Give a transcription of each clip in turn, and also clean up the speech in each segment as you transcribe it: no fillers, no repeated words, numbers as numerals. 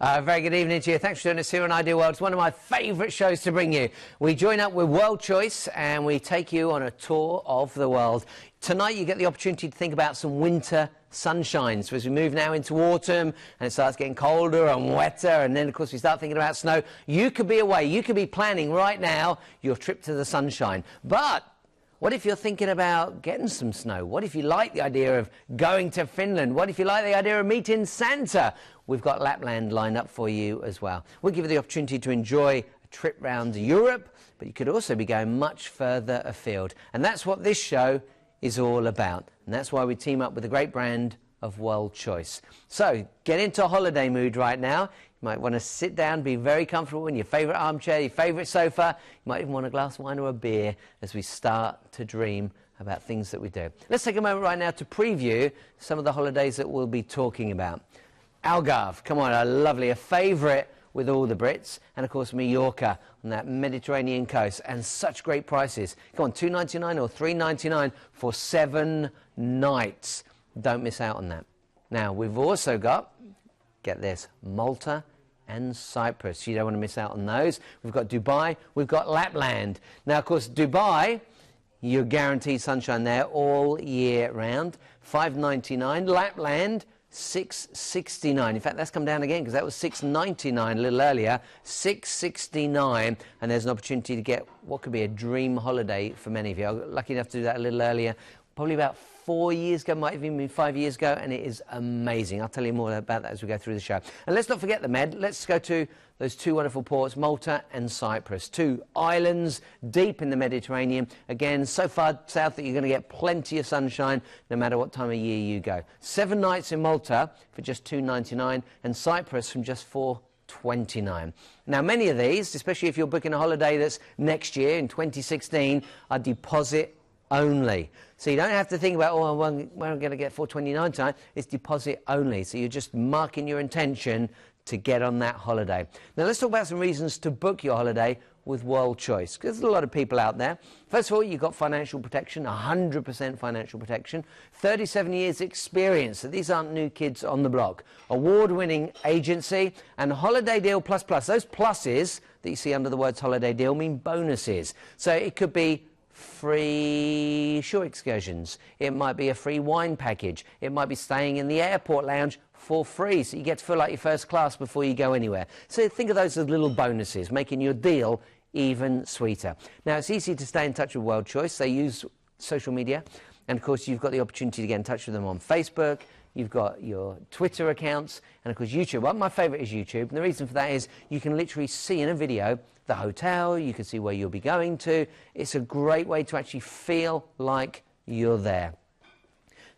Very good evening to you. Thanks for joining us here on Ideal World. It's one of my favourite shows to bring you. We join up with Worldchoice and we take you on a tour of the world. Tonight you get the opportunity to think about some winter sunshine. So as we move now into autumn and it starts getting colder and wetter, and then of course we start thinking about snow, you could be away. You could be planning right now your trip to the sunshine. But what if you're thinking about getting some snow? What if you like the idea of going to Finland? What if you like the idea of meeting Santa? We've got Lapland lined up for you as well. We'll give you the opportunity to enjoy a trip round Europe, but you could also be going much further afield. And that's what this show is all about. And that's why we team up with the great brand of Worldchoice. So get into a holiday mood right now. You might want to sit down, be very comfortable in your favourite armchair, your favourite sofa. You might even want a glass of wine or a beer as we start to dream about things that we do. Let's take a moment right now to preview some of the holidays that we'll be talking about. Algarve, come on, a favourite with all the Brits, and of course Mallorca on that Mediterranean coast, and such great prices. Come on, $2.99 or $3.99 for 7 nights. Don't miss out on that. Now, we've also got, get this, Malta and Cyprus. You don't want to miss out on those. We've got Dubai, we've got Lapland. Now, of course, Dubai, you're guaranteed sunshine there all year round. $5.99. Lapland, $6.69. In fact, that's come down again because that was $6.99 a little earlier. $6.69, and there's an opportunity to get what could be a dream holiday for many of you. I was lucky enough to do that a little earlier, probably about 4 years ago, might have even been 5 years ago, and it is amazing. I'll tell you more about that as we go through the show. And let's not forget the Med. Let's go to those two wonderful ports, Malta and Cyprus. 2 islands deep in the Mediterranean. Again, so far south that you're going to get plenty of sunshine no matter what time of year you go. 7 nights in Malta for just $2.99, and Cyprus from just $4.29. Now, many of these, especially if you're booking a holiday that's next year in 2016, are deposit only. So you don't have to think about, oh, well, where I'm going to get $4.29 tonight. It's deposit only. So you're just marking your intention to get on that holiday. Now, let's talk about some reasons to book your holiday with Worldchoice, because there's a lot of people out there. First of all, you've got financial protection, 100% financial protection, 37 years experience, so these aren't new kids on the block, award-winning agency, and Holiday Deal Plus Plus. Those pluses that you see under the words holiday deal mean bonuses. So it could be free shore excursions, it might be a free wine package, it might be staying in the airport lounge for free, so you get to feel like you're first class before you go anywhere. So think of those as little bonuses, making your deal even sweeter. Now, it's easy to stay in touch with Worldchoice. They use social media, and of course you've got the opportunity to get in touch with them on Facebook. You've got your Twitter accounts, and of course YouTube. Well, my favourite is YouTube, and the reason for that is you can literally see in a video the hotel, you can see where you'll be going to. It's a great way to actually feel like you're there.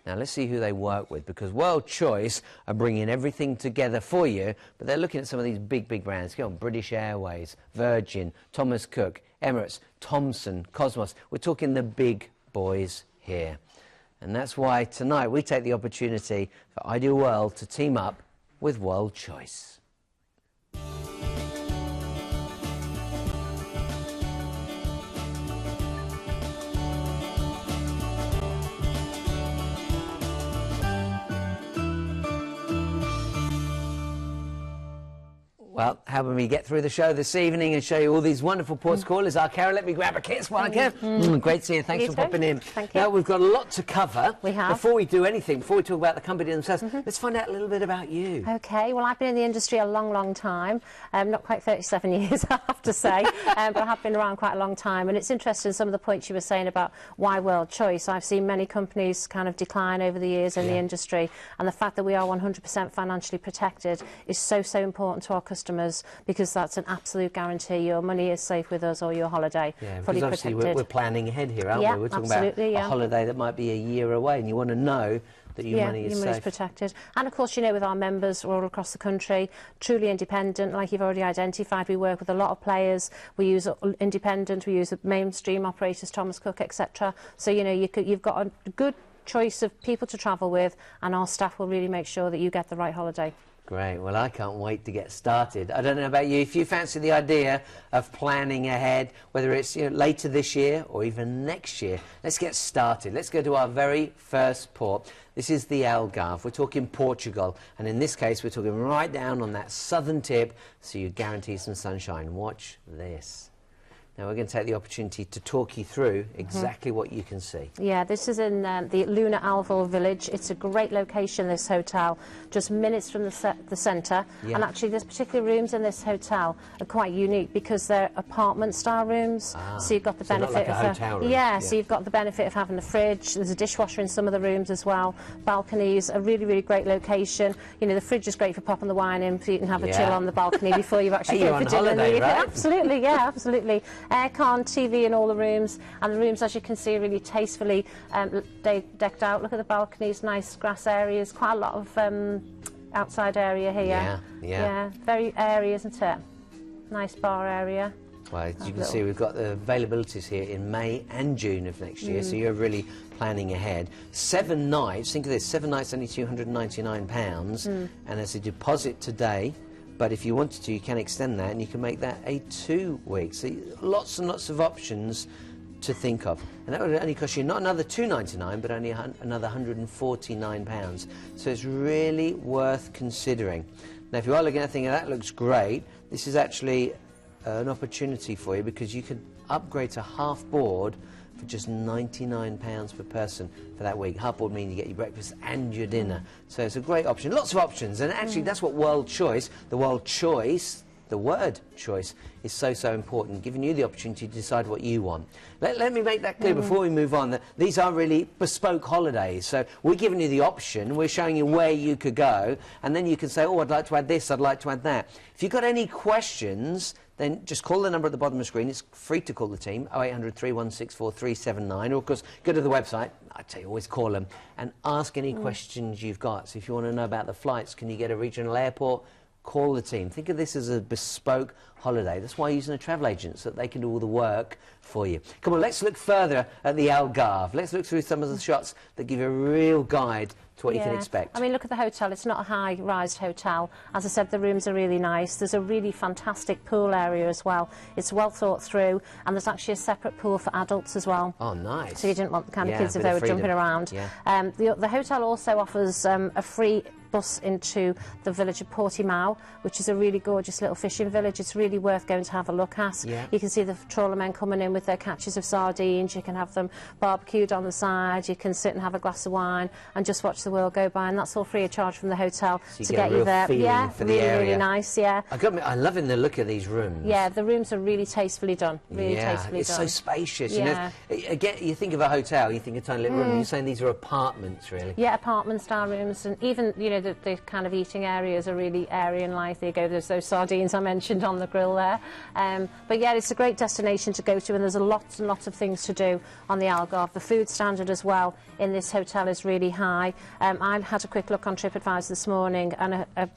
Now, let's see who they work with, because Worldchoice are bringing everything together for you, but they're looking at some of these big brands. Go on, British Airways, Virgin, Thomas Cook, Emirates, Thomson, Cosmos. We're talking the big boys here. And that's why tonight we take the opportunity for Ideal World to team up with Worldchoice. Well, how can we get through the show this evening and show you all these wonderful ports callers? Our Cara, let me grab a kiss while I can. Great to see you. Thanks for popping in. Thank you. Now, we've got a lot to cover. We have. Before we do anything, before we talk about the company themselves, let's find out a little bit about you. OK, well, I've been in the industry a long time. Not quite 37 years, I have to say, but I have been around quite a long time. And it's interesting, some of the points you were saying about why Worldchoice. I've seen many companies kind of decline over the years in the industry, and the fact that we are 100% financially protected is so important to our customers, because that's an absolute guarantee. Your money is safe with us, or your holiday fully obviously protected. We're planning ahead here, aren't we? We're talking about a holiday that might be a year away, and you want to know that your money is safe. Protected. And of course, you know, with our members all across the country, truly independent, like you've already identified. We work with a lot of players. We use independent, we use mainstream operators, Thomas Cook, etc. So, you know, you've got a good choice of people to travel with, and our staff will really make sure that you get the right holiday. Great. Well, I can't wait to get started. I don't know about you. If you fancy the idea of planning ahead, whether it's later this year or even next year, let's get started. Let's go to our very first port. This is the Algarve. We're talking Portugal, and in this case, we're talking right down on that southern tip, so you guarantee some sunshine. Watch this. Now we're going to take the opportunity to talk you through exactly what you can see. Yeah, this is in the Luna Alvor village. It's a great location, this hotel, just minutes from the centre. Yeah. And actually, there's particular rooms in this hotel are quite unique because they're apartment-style rooms. So you've got the benefit not like of a hotel room. Yeah, so you've got the benefit of having a fridge. There's a dishwasher in some of the rooms as well. Balconies, a really, really great location. You know, the fridge is great for popping the wine in, so you can have a chill on the balcony before you actually go for dinner. Holiday, right? Absolutely, yeah, absolutely. Aircon, TV in all the rooms, and the rooms, as you can see, are really tastefully decked out. Look at the balconies, nice grass areas, quite a lot of outside area here. Yeah. Very airy, isn't it? Nice bar area. Well, as you can see, we've got the availabilities here in May and June of next year, so you're really planning ahead. 7 nights, think of this, 7 nights only £299, and as a deposit today. But if you wanted to, you can extend that, and you can make that a 2 weeks. So lots and lots of options to think of. And that would only cost you not another £299, but only another £149. So it's really worth considering. Now, if you are looking at thinking that looks great, this is actually an opportunity for you, because you could upgrade to half board for just £99 per person for that week. Half board means you get your breakfast and your dinner. So it's a great option. Lots of options. And actually, that's what Worldchoice, the Worldchoice, the word choice, is so, so important, giving you the opportunity to decide what you want. Let me make that clear before we move on, that these are really bespoke holidays. So we're giving you the option, we're showing you where you could go, and then you can say, oh, I'd like to add this, I'd like to add that. If you've got any questions, then just call the number at the bottom of the screen. It's free to call the team, 0800 316 4379, or of course, go to the website. I tell you, always call them, and ask any questions you've got. So if you want to know about the flights, can you get a regional airport? Call the team. Think of this as a bespoke holiday. That's why you're using a travel agent, so that they can do all the work for you. Come on, let's look further at the Algarve. Let's look through some of the shots that give you a real guide to what you can expect. I mean, look at the hotel. It's not a high-rise hotel. As I said, the rooms are really nice. There's a really fantastic pool area as well. It's well thought through, and there's actually a separate pool for adults as well. Oh, nice. So you didn't want the kind of kids if they were jumping around. Yeah. The hotel also offers a free bus into the village of Portimao, which is a really gorgeous little fishing village. It's really worth going to have a look at. Yeah. You can see the trawlermen coming in with their catches of sardines. You can have them barbecued on the side. You can sit and have a glass of wine and just watch the world go by, and that's all free of charge from the hotel to get you there. Yeah, for the area. Really nice. Yeah. I'm loving the look of these rooms. Yeah, the rooms are really tastefully done. Really tastefully done. It's so spacious. Yeah. You know, again, you think of a hotel, you think a tiny little room. You're saying these are apartments, really. Yeah, apartment-style rooms, and even the kind of eating areas are really airy and light. There you go. There's those sardines I mentioned on the grill there. But yeah, it's a great destination to go to, and there's a lot and lots of things to do on the Algarve. The food standard as well in this hotel is really high. I had a quick look on TripAdvisor this morning, and a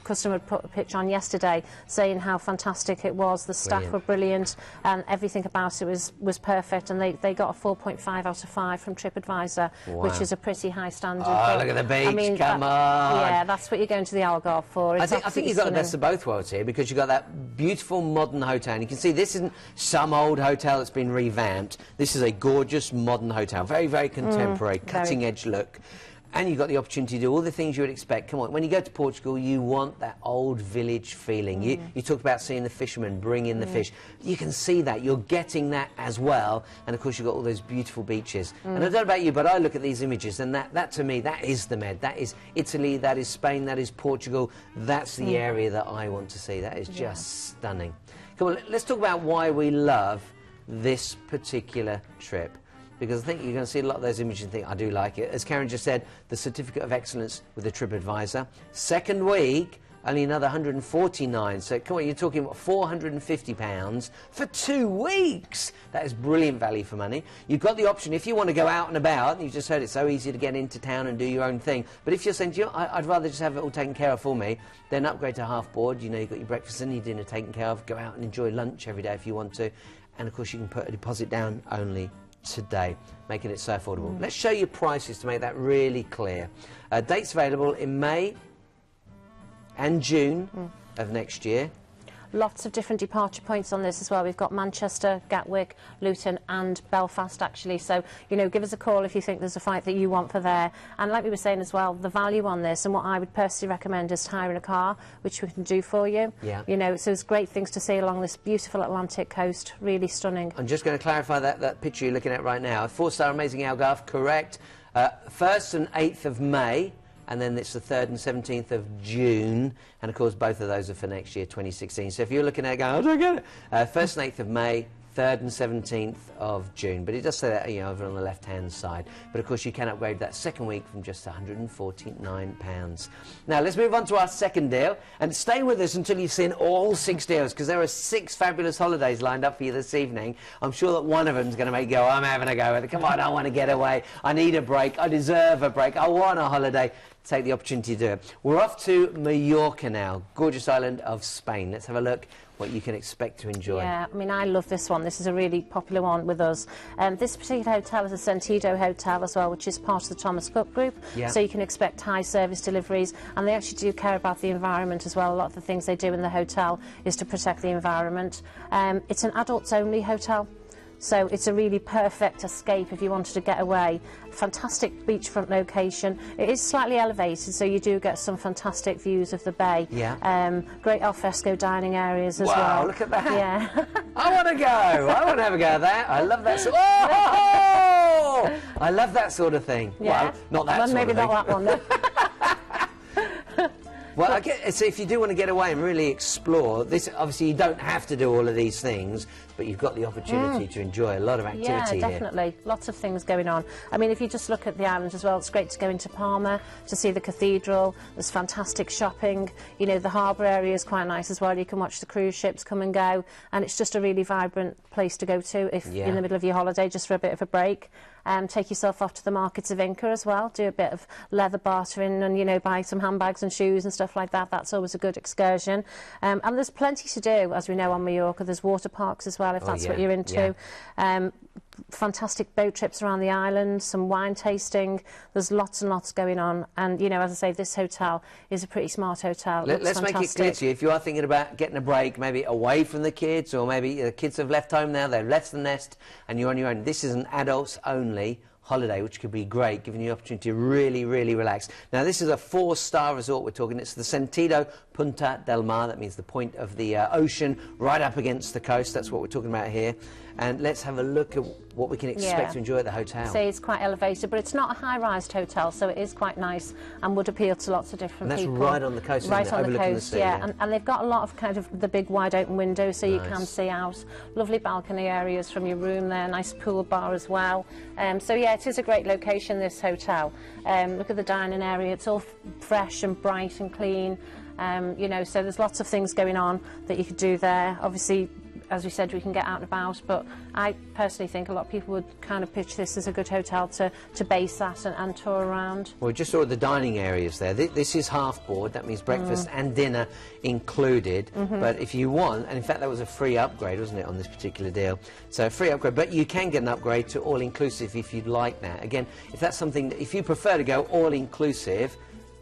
customer put a picture on yesterday saying how fantastic it was. The staff were brilliant, and everything about it was perfect, and they got a 4.5 out of 5 from TripAdvisor, which is a pretty high standard. Oh, look at the beach, I mean, come on. Yeah, that's what you're going to the Algarve for. I think you've got the best of both worlds here, because you've got that beautiful modern hotel, and you can see this isn't some old hotel that's been revamped. This is a gorgeous modern hotel, very, very contemporary, cutting-edge look. And you've got the opportunity to do all the things you would expect. Come on, when you go to Portugal, you want that old village feeling. You talk about seeing the fishermen bring in the fish. You can see that. You're getting that as well. And, of course, you've got all those beautiful beaches. And I don't know about you, but I look at these images, and that to me, that is the Med. That is Italy, that is Spain, that is Portugal. That's the area that I want to see. That is just stunning. Come on, let's talk about why we love this particular trip, because I think you're going to see a lot of those images and think, I do like it. As Karen just said, the Certificate of Excellence with the TripAdvisor. Second week, only another 149. So come on, you're talking about £450 for 2 weeks. That is brilliant value for money. You've got the option, if you want to go out and about, and you just heard it's so easy to get into town and do your own thing. But if you're saying, you know, I'd rather just have it all taken care of for me, then upgrade to half board. You know, you've got your breakfast and your dinner taken care of. Go out and enjoy lunch every day if you want to. And of course, you can put a deposit down only today, making it so affordable. Let's show you prices to make that really clear. Dates available in May and June of next year. Lots of different departure points on this as well. We've got Manchester, Gatwick, Luton and Belfast actually. So, you know, give us a call if you think there's a flight that you want for there. And like we were saying as well, the value on this and what I would personally recommend is hiring a car, which we can do for you. Yeah. You know, so there's great things to see along this beautiful Atlantic coast. Really stunning. I'm just going to clarify that picture you're looking at right now. A 4-star amazing Algarve, correct. 1st and 8th of May. And then it's the 3rd and 17th of June, and of course both of those are for next year, 2016. So if you're looking at it going, I don't get it, 1st and 8th of May, 3rd and 17th of June. But it does say that, you know, over on the left-hand side. But of course you can upgrade that second week from just £149. Now let's move on to our second deal, and stay with us until you've seen all 6 deals, because there are 6 fabulous holidays lined up for you this evening. I'm sure that one of them is going to make you go, I'm having a go with it. Come on, I want to get away. I need a break. I deserve a break. I want a holiday. Take the opportunity to do it. We're off to Mallorca now, gorgeous island of Spain. Let's have a look what you can expect to enjoy. Yeah, I mean, I love this one. This is a really popular one with us. This particular hotel is a Sentido hotel as well, which is part of the Thomas Cook Group. Yeah. So you can expect high service deliveries, and they actually do care about the environment as well. A lot of the things they do in the hotel is to protect the environment. It's an adults-only hotel. So it's a really perfect escape if you wanted to get away. Fantastic beachfront location. It is slightly elevated, so you do get some fantastic views of the bay. Yeah. Great alfresco dining areas as well. Wow, look at that. Yeah. I want to go. I want to have a go at that. I love that sort. Oh! I love that sort of thing. Yeah. Well, not that well, sort maybe of thing. not that one, no. Well, I guess if you do want to get away and really explore, this obviously you don't have to do all of these things, but you've got the opportunity to enjoy a lot of activity Yeah, definitely. here. Lots of things going on. I mean, if you just look at the island as well, it's great to go into Palma to see the cathedral. There's fantastic shopping. You know, the harbour area is quite nice as well. You can watch the cruise ships come and go, and it's just a really vibrant place to go to if you're in the middle of your holiday, just for a bit of a break. Take yourself off to the markets of Inca as well, do a bit of leather bartering and, you know, buy some handbags and shoes and stuff like that. That's always a good excursion. And there's plenty to do, as we know, on Mallorca. There's water parks as well, if that's what you're into. Fantastic boat trips around the island, some wine tasting. There's lots and lots going on. And, you know, as I say, this hotel is a pretty smart hotel. Let's make it clear to you, if you are thinking about getting a break, maybe away from the kids, or maybe the kids have left home now, they've left the nest, and you're on your own. This is an adults-only holiday, which could be great, giving you the opportunity to really, really relax. Now, this is a 4-star resort we're talking. It's the Sentido Punta del Mar. That means the point of the ocean, right up against the coast. That's what we're talking about here. And let's have a look at what we can expect to enjoy at the hotel. So it's quite elevated, but it's not a high-rise hotel, so it is quite nice and would appeal to lots of different people. And that's right on the coast, right isn't it? on the coast, sea, yeah. And they've got a lot of kind of the big wide-open windows, so you can see out. Lovely balcony areas from your room there, nice pool bar as well. So yeah, it is a great location, this hotel. Look at the dining area; it's all fresh and bright and clean. You know, so there's lots of things going on that you could do there. Obviously, as we said, we can get out and about, but I personally think a lot of people would kind of pitch this as a good hotel to base at and tour around. Well, we just saw the dining areas there. This is half board. That means breakfast and dinner included. But if you want, and in fact that was a free upgrade, wasn't it, on this particular deal? So a free upgrade, but you can get an upgrade to all-inclusive if you'd like that. Again, if that's something, if you prefer to go all-inclusive,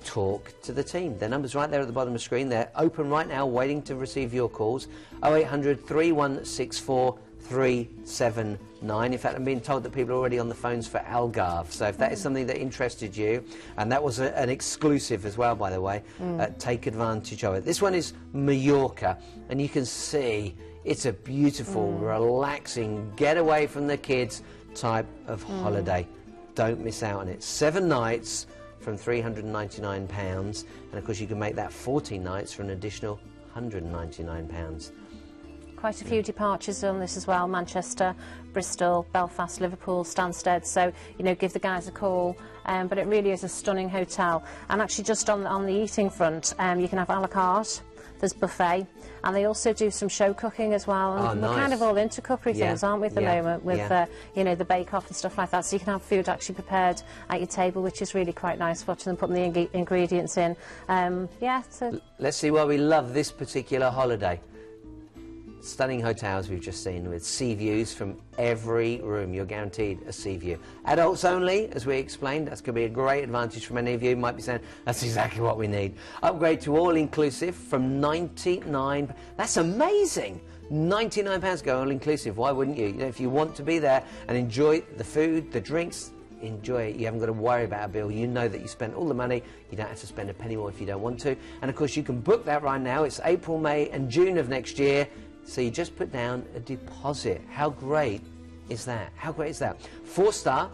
talk to the team. Their number's right there at the bottom of the screen. They're open right now, waiting to receive your calls. 0800 3164 379. In fact, I'm being told that people are already on the phones for Algarve. So if that is something that interested you, and that was an exclusive as well, by the way, take advantage of it. This one is Mallorca, and you can see it's a beautiful, relaxing, get away from the kids type of holiday. Don't miss out on it. 7 nights from £399, and of course you can make that 14 nights for an additional £199. Quite a few departures on this as well: Manchester, Bristol, Belfast, Liverpool, Stansted. So, you know, give the guys a call. But it really is a stunning hotel. And actually, just on the eating front, you can have a la carte. There's buffet, and they also do some show cooking as well. And we're kind of all into cookery things, aren't we, at the moment, with you know, the bake-off and stuff like that. So you can have food actually prepared at your table, which is really quite nice, watching them putting the ingredients in. Yeah. So let's see why we love this particular holiday. stunning hotels we've just seen with sea views from every room. You're guaranteed a sea view. Adults only, as we explained. That's going to be a great advantage for many of you. You might be saying, that's exactly what we need. Upgrade to all-inclusive from £99. That's amazing. £99 go all-inclusive. Why wouldn't you? You know, if you want to be there and enjoy the food, the drinks, enjoy it. You haven't got to worry about a bill. You know that you spent all the money. You don't have to spend a penny more if you don't want to. And of course, you can book that right now. It's April, May and June of next year. So you just put down a deposit. How great is that? How great is that? 4-star,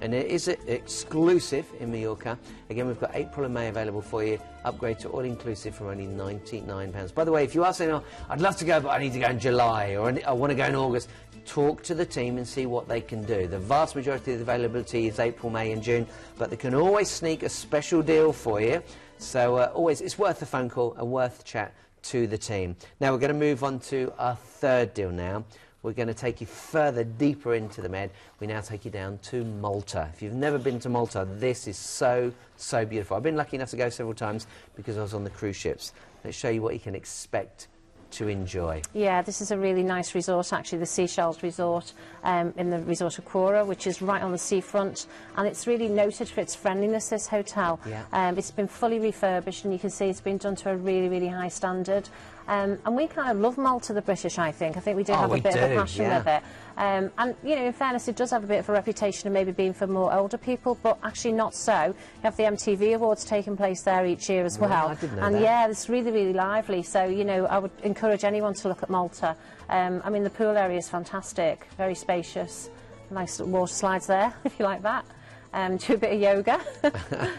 and it is exclusive in Mallorca. Again, we've got April and May available for you. Upgrade to all-inclusive for only £99. By the way, if you are saying, oh, I'd love to go, but I need to go in July, or I want to go in August, talk to the team and see what they can do. The vast majority of the availability is April, May and June, but they can always sneak a special deal for you. So always, it's worth a phone call and worth a chat to the team. Now we're going to move on to our third deal now. We're going to take you further, deeper into the Med. We now take you down to Malta. If you've never been to Malta, this is so, so beautiful. I've been lucky enough to go several times because I was on the cruise ships. Let's show you what you can expect to enjoy. Yeah, this is a really nice resort, actually, the Seychelles resort in the resort of Cora, which is right on the seafront, and it's really noted for its friendliness, this hotel. Yeah. It's been fully refurbished, and you can see it's been done to a really, really high standard. And we kind of love Malta, the British, I think. I think we do have a bit of a passion with it. And, you know, in fairness, it does have a bit of a reputation of maybe being for more older people, but actually not so. You have the MTV Awards taking place there each year as well. I didn't know that. Yeah, it's really, really lively. So, you know, I would encourage anyone to look at Malta. I mean, the pool area is fantastic, very spacious. Nice water slides there, if you like that. Do a bit of yoga.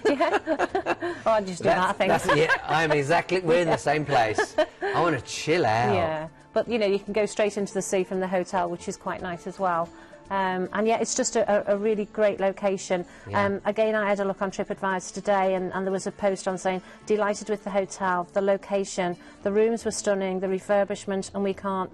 Yeah. Oh, I just do that, I think. Yeah, I'm exactly, we're in the same place. I want to chill out. Yeah, but you know, you can go straight into the sea from the hotel, which is quite nice as well. And yeah, it's just a really great location. Yeah. Again, I had a look on TripAdvisor today, and there was a post on saying, delighted with the hotel, the location, the rooms were stunning, the refurbishment, and we can't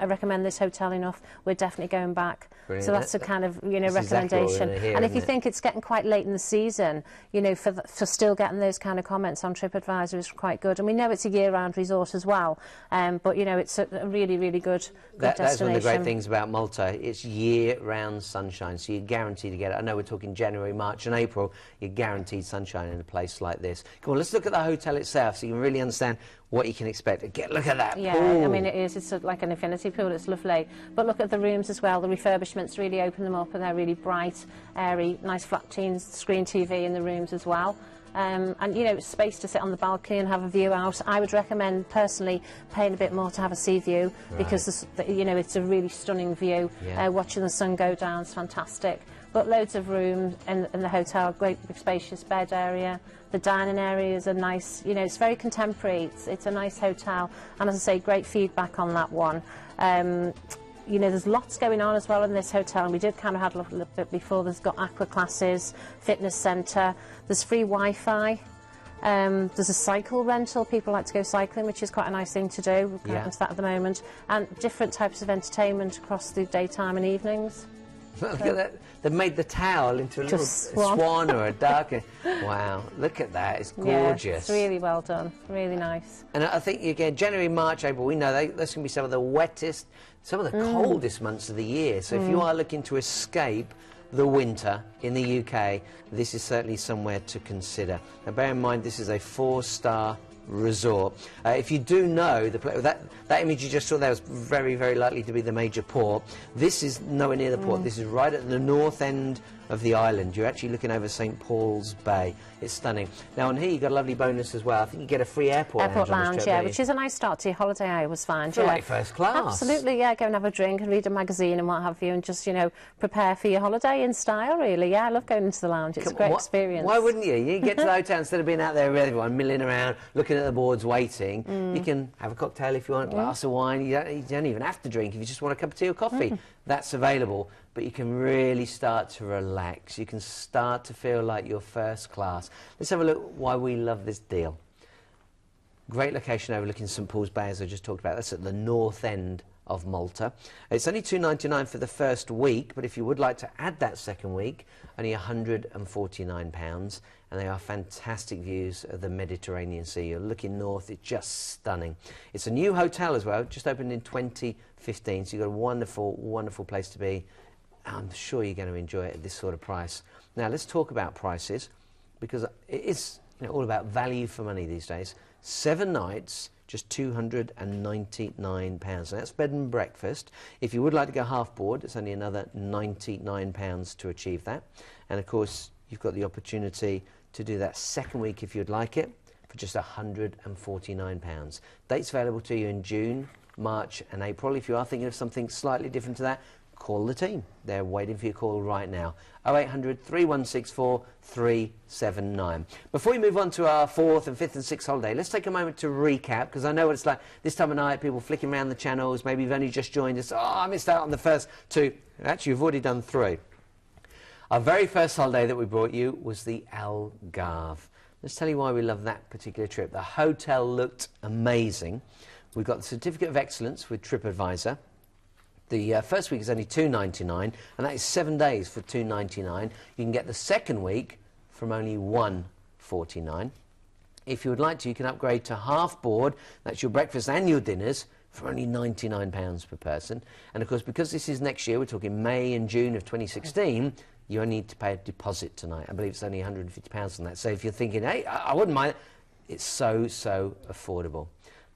recommend this hotel enough. We're definitely going back. Brilliant. So that's a kind of, you know, recommendation. Exactly hear, and if you think it's getting quite late in the season, you know, for still getting those kind of comments on TripAdvisor is quite good. And we know it's a year-round resort as well, but you know, it's a really, really good destination. That's one of the great things about Malta. It's year-round sunshine, so you're guaranteed to get it. I know we're talking January, March and April. You're guaranteed sunshine in a place like this. Come on, let's look at the hotel itself so you can really understand what you can expect. Look at that pool. Yeah, I mean, it is. It's like an infinity pool. It's lovely. But look at the rooms as well. The refurbishments really open them up, and they're really bright, airy, nice flat screen TV in the rooms as well. And, you know, space to sit on the balcony and have a view out. I would recommend, personally, paying a bit more to have a sea view, because, you know, it's a really stunning view. Yeah. Watching the sun go down is fantastic. But loads of room in the hotel, great big spacious bed area. The dining areas are nice, you know, it's very contemporary. It's a nice hotel. And as I say, great feedback on that one. You know, there's lots going on as well in this hotel, and we did kind of have a little bit before. There's got aqua classes, fitness centre, there's free Wi-Fi, there's a cycle rental. People like to go cycling, which is quite a nice thing to do. We're getting into that at the moment. And different types of entertainment across the daytime and evenings. Look at that. They've made the towel into a little swan or a duck. Wow, look at that. It's gorgeous. Yeah, it's really well done. Really nice. And I think, again, January, March, April, we know that's going to be some of the wettest, some of the coldest months of the year. So if you are looking to escape the winter in the UK, this is certainly somewhere to consider. Now, bear in mind, this is a 4-star resort. If you do know that image you just saw there was very, very likely to be the major port. This is nowhere near the port. This is right at the north end of the island. You're actually looking over St Paul's Bay. It's stunning. Now on here you've got a lovely bonus as well. I think you get a free airport lounge, yeah, which is a nice start to your holiday, I always find. Feel like first class. Absolutely, yeah. Go and have a drink and read a magazine and what have you, and just, you know, prepare for your holiday in style, really. Yeah, I love going into the lounge. It's a great experience. Why wouldn't you? You get to the hotel, instead of being out there with everyone milling around, looking at the boards, waiting, you can have a cocktail if you want, a glass of wine. You don't even have to drink if you just want a cup of tea or coffee. That's available. But you can really start to relax. You can start to feel like you're first class. Let's have a look why we love this deal. Great location overlooking St Paul's Bay, as I just talked about. That's at the north end of Malta. It's only £2.99 for the first week, but if you would like to add that second week, only £149. and they are fantastic views of the Mediterranean Sea. You're looking north, it's just stunning. It's a new hotel as well, just opened in 2015, so you've got a wonderful, wonderful place to be. I'm sure you're going to enjoy it at this sort of price. Now let's talk about prices, because it is all about value for money these days. 7 nights, just £299. So that's bed and breakfast. If you would like to go half board, it's only another £99 to achieve that. And of course, you've got the opportunity to do that second week if you'd like it for just £149. Dates available to you in June, March and April. If you are thinking of something slightly different to that, call the team. They're waiting for your call right now. 0800 3164 379. Before we move on to our 4th and 5th and 6th holiday, let's take a moment to recap, because I know what it's like this time of night, people flicking around the channels, maybe you've only just joined us. Oh, I missed out on the first 2. Actually, you've already done 3. Our very first holiday that we brought you was the Algarve. Let's tell you why we love that particular trip. The hotel looked amazing. We've got the Certificate of Excellence with TripAdvisor. The first week is only $299, and that is 7 days for $299. You can get the second week from only $149. If you would like to, you can upgrade to half board. That's your breakfast and your dinners for only £99 per person. And of course, because this is next year, we're talking May and June of 2016, you only need to pay a deposit tonight. I believe it's only £150 on that. So if you're thinking, hey, I wouldn't mind it, it's so affordable.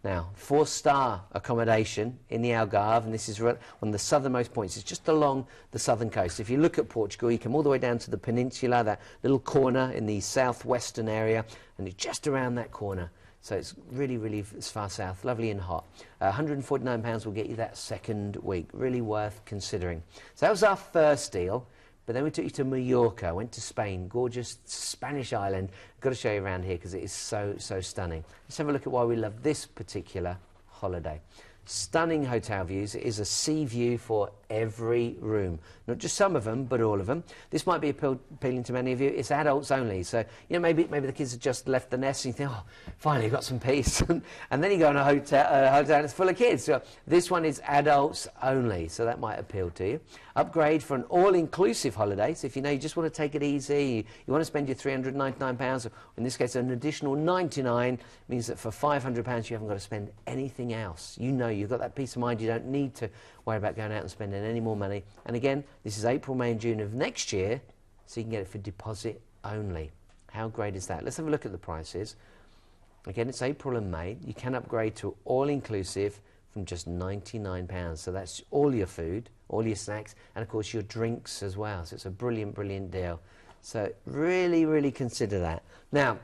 Now, 4-star accommodation in the Algarve, and this is one of the southernmost points. It's just along the southern coast. If you look at Portugal, you come all the way down to the peninsula, that little corner in the southwestern area, and it's just around that corner. So it's really, really it's far south, lovely and hot. £149 will get you that second week. Really worth considering. So that was our first deal. But then we took you to Mallorca, went to Spain, gorgeous Spanish island. I've got to show you around here because it is so stunning. Let's have a look at why we love this particular holiday. Stunning hotel views. It is a sea view for every room. Not just some of them, but all of them. This might be appealing to many of you. It's adults only. So, maybe the kids have just left the nest and you think, oh, finally got some peace. And then you go on a hotel and it's full of kids. So this one is adults only. So that might appeal to you. Upgrade for an all-inclusive holiday. So if you just want to take it easy, you want to spend your £399, or in this case an additional $99, means that for £500 you haven't got to spend anything else. You've got that peace of mind. You don't need to worry about going out and spending any more money. And again, this is April, May and June of next year, so you can get it for deposit only. How great is that? Let's have a look at the prices. Again, it's April and May. You can upgrade to all-inclusive from just £99. So that's all your food, all your snacks, and of course your drinks as well. So it's a brilliant deal. So really consider that. Now,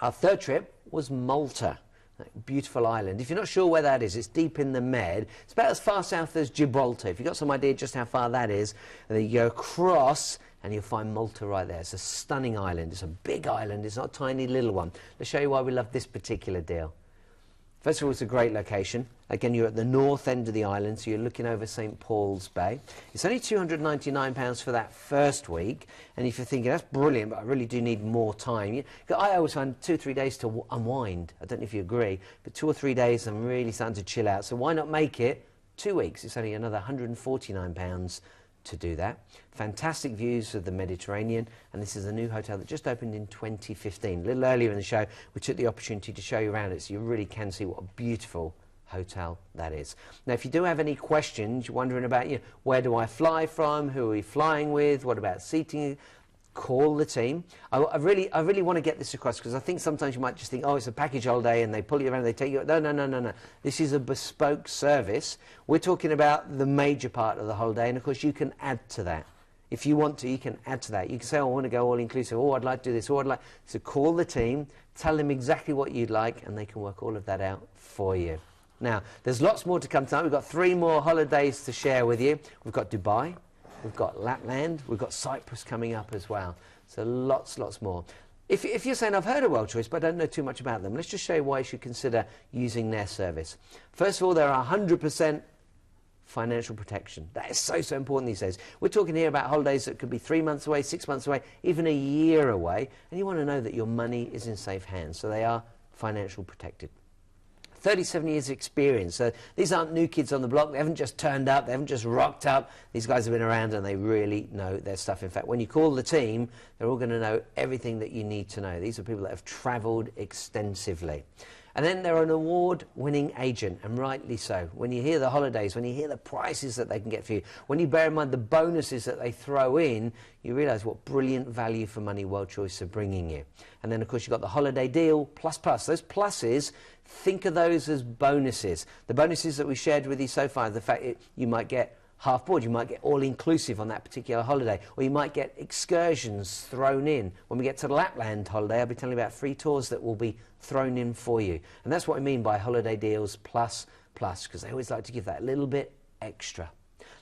our third trip was Malta. That beautiful island. If you're not sure where that is, it's deep in the Med. It's about as far south as Gibraltar. If you've got some idea just how far that is, and then you go across and you'll find Malta right there. It's a stunning island. It's a big island. It's not a tiny little one. Let's show you why we love this particular deal. First of all, it's a great location. Again, you're at the north end of the island, so you're looking over St. Paul's Bay. It's only £299 for that first week, and if you're thinking, that's brilliant, but I really do need more time. I always find 2 or 3 days to unwind. I don't know if you agree, but 2 or 3 days I'm really starting to chill out. So why not make it 2 weeks? It's only another £149 to do that. Fantastic views of the Mediterranean, and this is a new hotel that just opened in 2015. A little earlier in the show, we took the opportunity to show you around it, so you really can see what a beautiful hotel that is. Now, if you do have any questions, you're wondering about, where do I fly from, who are we flying with, what about seating, call the team. I really want to get this across, because I think sometimes you might just think, oh, it's a package holiday and they pull you around, they take you. No. This is a bespoke service. We're talking about the major part of the holiday, and of course you can add to that. If you want to, you can add to that. You can say, oh, I want to go all inclusive, oh, I'd like to do this, or I'd like. So call the team, tell them exactly what you'd like, and they can work all of that out for you. Now, there's lots more to come tonight. We've got 3 more holidays to share with you. We've got Dubai, we've got Lapland, we've got Cyprus coming up as well. So lots more. If you're saying, I've heard of Worldchoice, but I don't know too much about them, let's just show you why you should consider using their service. First of all, they're 100% financial protection. That is so important these days. We're talking here about holidays that could be 3 months away, 6 months away, even a year away, and you want to know that your money is in safe hands. So they are financial protected. 37 years experience. So these aren't new kids on the block. They haven't just turned up. They haven't just rocked up. These guys have been around and they really know their stuff. In fact, when you call the team, they're all going to know everything that you need to know. These are people that have travelled extensively. And then they're an award-winning agent, and rightly so. When you hear the holidays, when you hear the prices that they can get for you, when you bear in mind the bonuses that they throw in, you realise what brilliant value for money Worldchoice are bringing you. And then, of course, you've got the holiday deal, plus. Those pluses, think of those as bonuses. The bonuses that we shared with you so far, the fact that you might get half board, you might get all-inclusive on that particular holiday, or you might get excursions thrown in. When we get to the Lapland holiday, I'll be telling you about free tours that will be thrown in for you. And that's what I mean by holiday deals plus, because they always like to give that little bit extra.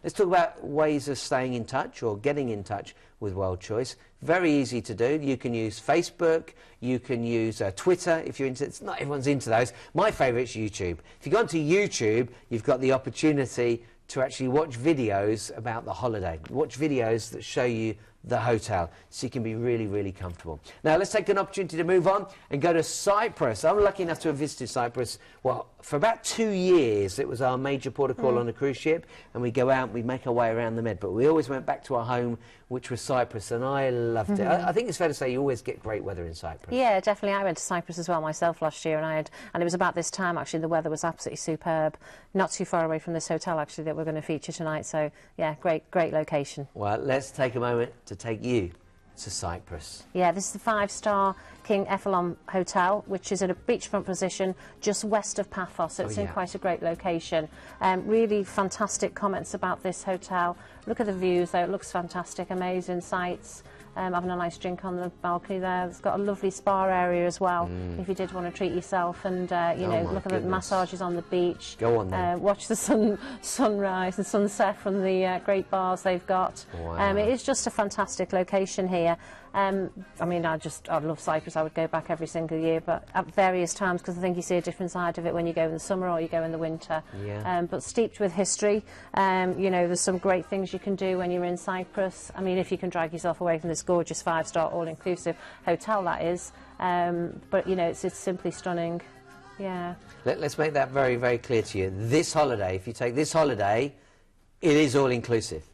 Let's talk about ways of staying in touch or getting in touch with Worldchoice. Very easy to do. You can use Facebook, you can use Twitter if you're into it. Not everyone's into those. My favourite is YouTube. If you go onto YouTube, you've got the opportunity to actually watch videos about the holiday. Watch videos that show you the hotel, so you can be really, really comfortable. Now, let's take an opportunity to move on and go to Cyprus. I'm lucky enough to have visited Cyprus, well, for about 2 years. It was our major port of call on a cruise ship, and we go out and we make our way around the Med, but we always went back to our home, which was Cyprus, and I loved it. I think it's fair to say you always get great weather in Cyprus. Yeah, definitely. I went to Cyprus as well myself last year, and it was about this time, actually. The weather was absolutely superb. Not too far away from this hotel, actually, that we're going to feature tonight, so, yeah, great location. Well, let's take a moment to take you to Cyprus. Yeah, this is the 5-star King Ephelon Hotel, which is at a beachfront position just west of Paphos, so it's in quite a great location. Really fantastic comments about this hotel. Look at the views though, it looks fantastic, amazing sights. Having a nice drink on the balcony there. It's got a lovely spa area as well, if you did want to treat yourself and, you know, look at the massages on the beach. Go on then. Watch the sunrise and sunset from the great bars they've got. Wow. It is just a fantastic location here. I mean, I love Cyprus. I would go back every single year, but at various times, because I think you see a different side of it when you go in the summer or you go in the winter. Yeah. But steeped with history, you know, there's some great things you can do when you're in Cyprus. I mean, if you can drag yourself away from this gorgeous 5-star all-inclusive hotel, that is. But, you know, it's simply stunning. Yeah. Let's make that very, very clear to you. This holiday, if you take this holiday, it is all-inclusive.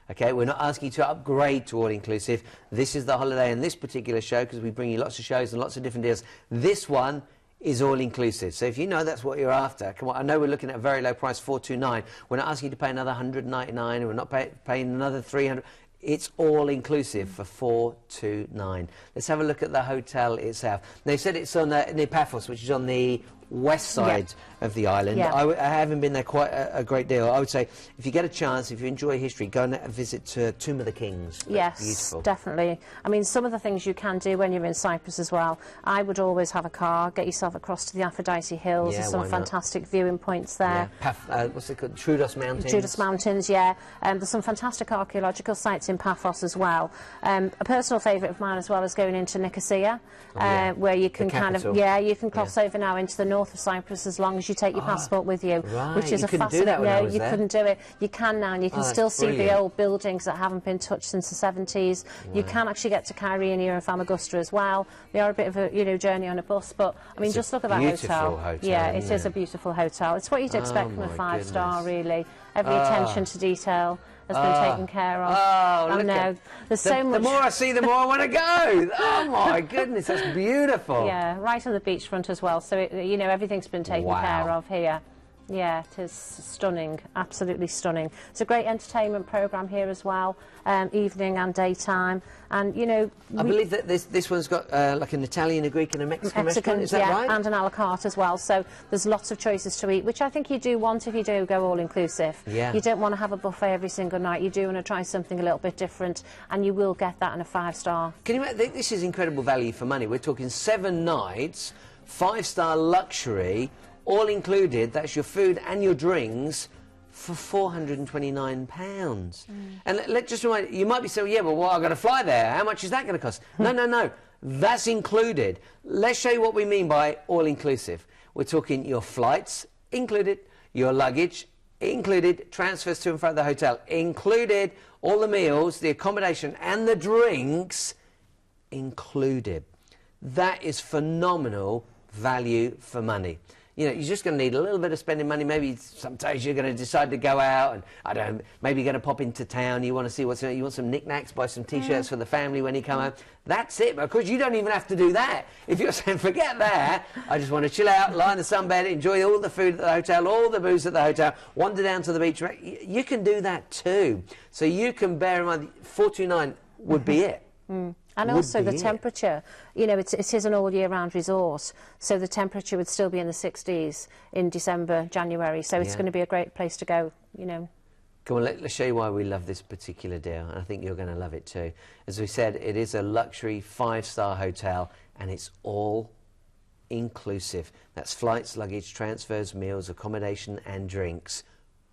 Okay, we're not asking you to upgrade to all-inclusive. This is the holiday in this particular show, because we bring you lots of shows and lots of different deals. This one is all-inclusive. So if you know that's what you're after, come on, I know we're looking at a very low price, $429. We're not asking you to pay another $199, and we're not paying another $300. It's all-inclusive for $429. Let's have a look at the hotel itself. They said it's on near Paphos, which is on the west side of the island. I haven't been there quite a great deal. I would say if you get a chance, if you enjoy history, go and visit Tomb of the Kings. Yes, beautiful. Definitely. I mean, some of the things you can do when you're in Cyprus as well. I would always have a car, get yourself across to the Aphrodite Hills. There's some fantastic viewing points there. Yeah. What's it called? Troodos Mountains. Troodos Mountains, yeah. There's some fantastic archaeological sites in Paphos as well. A personal favourite of mine as well is going into Nicosia, where you can you can cross over now into the north of Cyprus as long as you take your passport with you, which is a fascinating. No, you couldn't do it. You can now, and you can still see the old buildings that haven't been touched since the 70s. You can actually get to Kyrenia and Famagusta as well. They are a bit of a journey on a bus, but I mean, just look at that hotel. Yeah, it is a beautiful hotel. It's what you'd expect from a 5-star, really. Every attention to detail has been taken care of. Oh, look there's so much. The more I see, the more I want to go. Oh my goodness, that's beautiful. Yeah, right on the beachfront as well. So you know, everything's been taken care of here. Yeah, it is stunning, absolutely stunning. It's a great entertainment programme here as well, evening and daytime. And, you know... I believe that this one's got like an Italian, a Greek and a Mexican restaurant, is that right? And an a la carte as well. So there's lots of choices to eat, which I think you do want if you do go all-inclusive. Yeah. You don't want to have a buffet every single night. You do want to try something a little bit different, and you will get that in a 5-star. Can you imagine? This is incredible value for money. We're talking 7 nights, 5-star luxury, all included. That's your food and your drinks for £429. And let's just remind you, might be saying, yeah, well, I've got to fly there. How much is that going to cost? No. That's included. Let's show you what we mean by all-inclusive. We're talking your flights included, your luggage included, transfers to and from the hotel included, all the meals, the accommodation and the drinks included. That is phenomenal value for money. You know, you're just going to need a little bit of spending money. Maybe sometimes you're going to decide to go out and, I don't know, maybe you're going to pop into town. You want to see what's in it. You want some knickknacks, buy some T-shirts for the family when you come home. That's it. But of course, you don't even have to do that. If you're saying, forget that, I just want to chill out, lie in the sunbed, enjoy all the food at the hotel, all the booze at the hotel, wander down to the beach. You can do that too. So you can bear in mind, 429 would be it. And also the temperature, you know, it is an all-year-round resort, so the temperature would still be in the 60s in December, January, so it's going to be a great place to go, you know. Come on, let's show you why we love this particular deal, and I think you're going to love it too. As we said, it is a luxury 5-star hotel, and it's all inclusive. That's flights, luggage, transfers, meals, accommodation and drinks.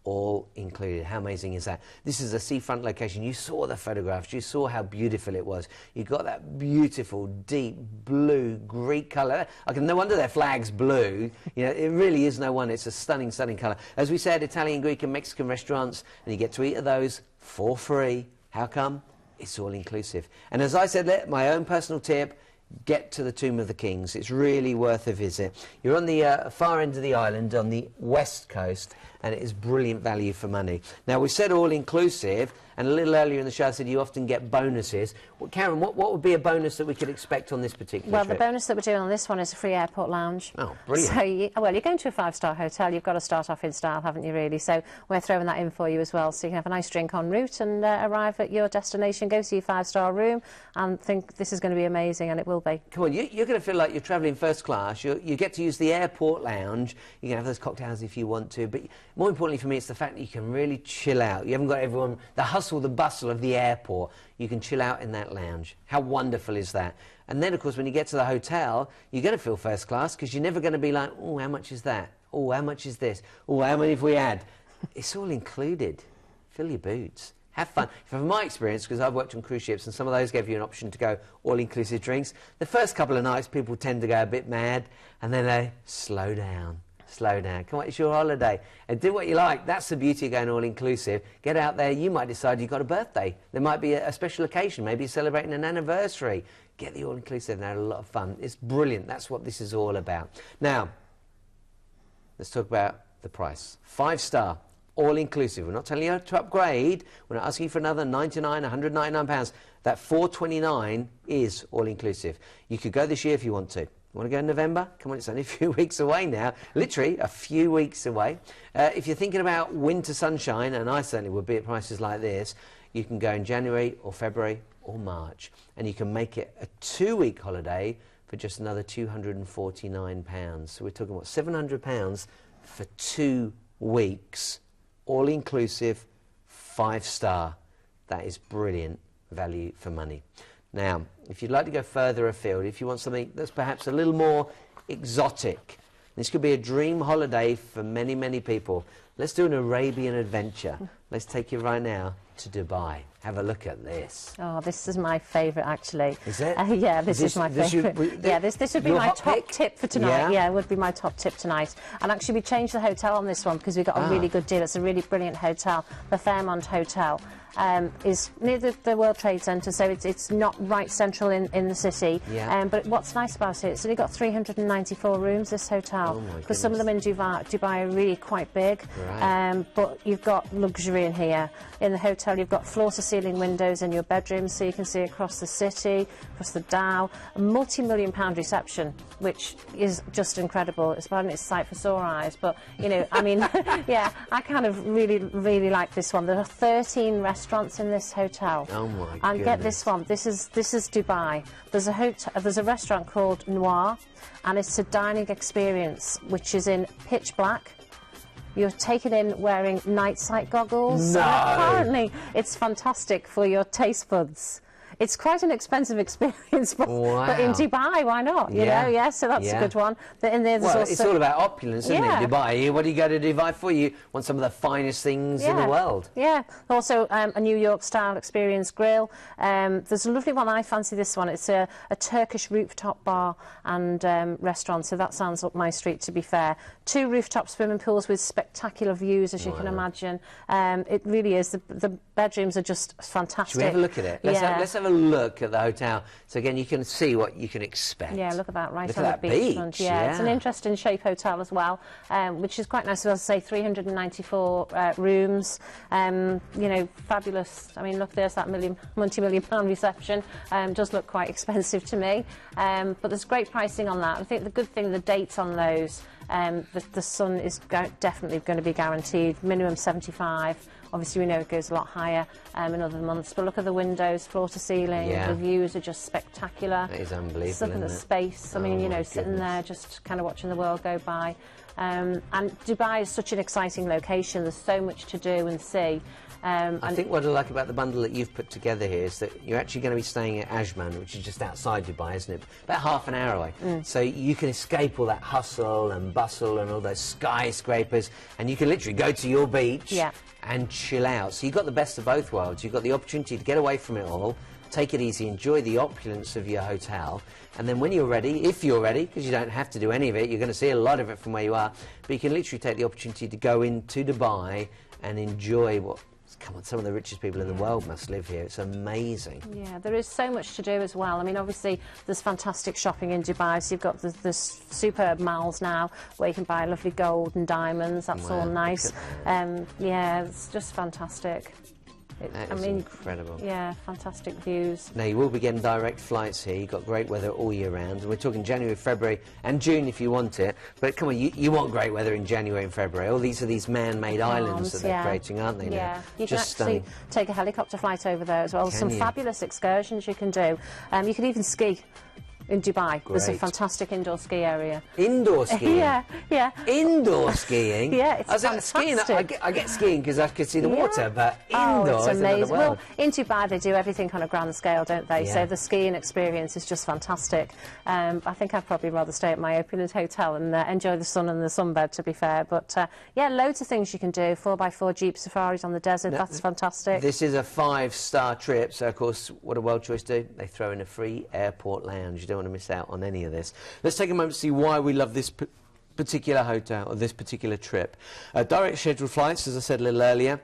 All included. How amazing is that? This is a seafront location. You saw the photographs. You saw how beautiful it was. You got that beautiful, deep blue Greek colour. No wonder their flag's blue. You know, it really is no wonder. It's a stunning, stunning colour. As we said, Italian, Greek and Mexican restaurants, and you get to eat at those for free. How come? It's all inclusive. And as I said, my own personal tip, get to the Tomb of the Kings. It's really worth a visit. You're on the far end of the island on the west coast, and it is brilliant value for money. Now, we said all-inclusive, and a little earlier in the show I said you often get bonuses. Well, Karen, what would be a bonus that we could expect on this particular trip? The bonus that we're doing on this one is a free airport lounge. Oh, brilliant. So, you're going to a 5-star hotel, you've got to start off in style, haven't you, really? So we're throwing that in for you as well, so you can have a nice drink en route and arrive at your destination, go to your 5-star room, and think this is going to be amazing, and it will be. Come on, you're going to feel like you're travelling first class. You get to use the airport lounge. You can have those cocktails if you want to, but more importantly for me, it's the fact that you can really chill out. You haven't got everyone, the hustle, the bustle of the airport. You can chill out in that lounge. How wonderful is that? And then, of course, when you get to the hotel, you're going to feel first class because you're never going to be like, oh, how much is that? Oh, how much is this? Oh, how many have we had? It's all included. Fill your boots. Have fun. From my experience, because I've worked on cruise ships and some of those gave you an option to go all-inclusive drinks, the first couple of nights people tend to go a bit mad and then they slow down. Slow down. Come on, it's your holiday. And do what you like. That's the beauty of going all-inclusive. Get out there. You might decide you've got a birthday. There might be a special occasion. Maybe you're celebrating an anniversary. Get the all-inclusive and have a lot of fun. It's brilliant. That's what this is all about. Now, let's talk about the price. 5-star, all-inclusive. We're not telling you to upgrade. We're not asking for another £99, £199. That $429 is all-inclusive. You could go this year if you want to. You want to go in November? Come on, it's only a few weeks away now. Literally a few weeks away. If you're thinking about winter sunshine, and I certainly would be at prices like this, you can go in January or February or March. And you can make it a 2-week holiday for just another £249. So we're talking, what, £700 for 2 weeks. All-inclusive, 5-star. That is brilliant value for money. Now, if you'd like to go further afield, if you want something that's perhaps a little more exotic, this could be a dream holiday for many, many people. Let's do an Arabian adventure. Let's take you right now to Dubai. Have a look at this. Oh, this is my favourite, actually. Is it? Yeah, this is my favourite. This would be my top tip for tonight. Yeah, it would be my top tip tonight. And actually, we changed the hotel on this one because we got a really good deal. It's a really brilliant hotel, the Fairmont Hotel. Is near the World Trade Centre, so it's not right central in the city. Yeah. But what's nice about it, it's only got 394 rooms, this hotel, because some of them in Dubai are really quite big. Right. But you've got luxury in here. In the hotel, you've got floor-to-ceiling windows in your bedrooms, so you can see across the city, across the Dow. A multi-million-pound reception, which is just incredible. It's probably its sight for sore eyes, but you know, I mean, yeah, I kind of really like this one. There are 13 restaurants in this hotel. Oh my goodness. And get this one. This is Dubai. There's a restaurant called Noir, and it's a dining experience which is in pitch black. You're taken in wearing night sight goggles. No. Apparently, it's fantastic for your taste buds. It's quite an expensive experience, but in Dubai, why not? You know, yeah, so that's a good one. But in there, there's also... it's all about opulence, isn't it, Dubai? What do you go to Dubai for? You want some of the finest things in the world. Yeah, also a New York-style experience grill. There's a lovely one, I fancy this one. It's a Turkish rooftop bar and restaurant, so that sounds up my street, to be fair. 2 rooftop swimming pools with spectacular views, as you can imagine. It really is. The bedrooms are just fantastic. Should we have a look at it? Let's have have a look at the hotel. So again, you can see what you can expect. Yeah, look at that, right look on at the that beachfront. Yeah, it's an interesting shape hotel as well, which is quite nice. As I say, 394 rooms. You know, fabulous. I mean, look, there's that multi-million-pound reception. Does look quite expensive to me, but there's great pricing on that. I think the good thing, the dates on those, the sun is definitely going to be guaranteed. Minimum 75. Obviously, we know it goes a lot higher in other months. But look at the windows, floor to ceiling. Yeah. The views are just spectacular. It is unbelievable. Look at the space. I mean, you know, sitting there just kind of watching the world go by. And Dubai is such an exciting location. There's so much to do and see. I think what I like about the bundle that you've put together here is that you're actually going to be staying at Ajman, which is just outside Dubai, isn't it? About half an hour away. So you can escape all that hustle and bustle and all those skyscrapers, and you can literally go to your beach and chill out. So you've got the best of both worlds. You've got the opportunity to get away from it all, take it easy, enjoy the opulence of your hotel, and then when you're ready, if you're ready, because you don't have to do any of it, you're going to see a lot of it from where you are, but you can literally take the opportunity to go into Dubai and enjoy what... Come on, some of the richest people in the world must live here. It's amazing. Yeah, there is so much to do as well. I mean, obviously, there's fantastic shopping in Dubai. So you've got this superb malls now where you can buy lovely gold and diamonds. That's all nice. Yeah, it's just fantastic. That is incredible. Yeah, fantastic views. Now, you will be getting direct flights here. You've got great weather all year round. And we're talking January, February and June if you want it. But come on, you want great weather in January and February. All these are these man-made islands that they're creating, aren't they? Yeah, now? you can actually take a helicopter flight over there as well. Some fabulous excursions you can do. You can even ski. In Dubai, there's a fantastic indoor ski area. Indoor skiing? yeah. Indoor skiing? Yeah, it's fantastic. Skiing, I get skiing because I can see the water, but indoor it's amazing. Well, in Dubai they do everything on a grand scale, don't they? Yeah. So the skiing experience is just fantastic. I think I'd probably rather stay at my opulent hotel and enjoy the sun and the sunbed, to be fair. But yeah, loads of things you can do. 4x4 Jeep safaris on the desert, that's fantastic. This is a 5-star trip, so of course, what do Worldchoice do? They throw in a free airport lounge. You don't want to miss out on any of this. Let's take a moment to see why we love this particular hotel or this particular trip. Direct scheduled flights, as I said a little earlier.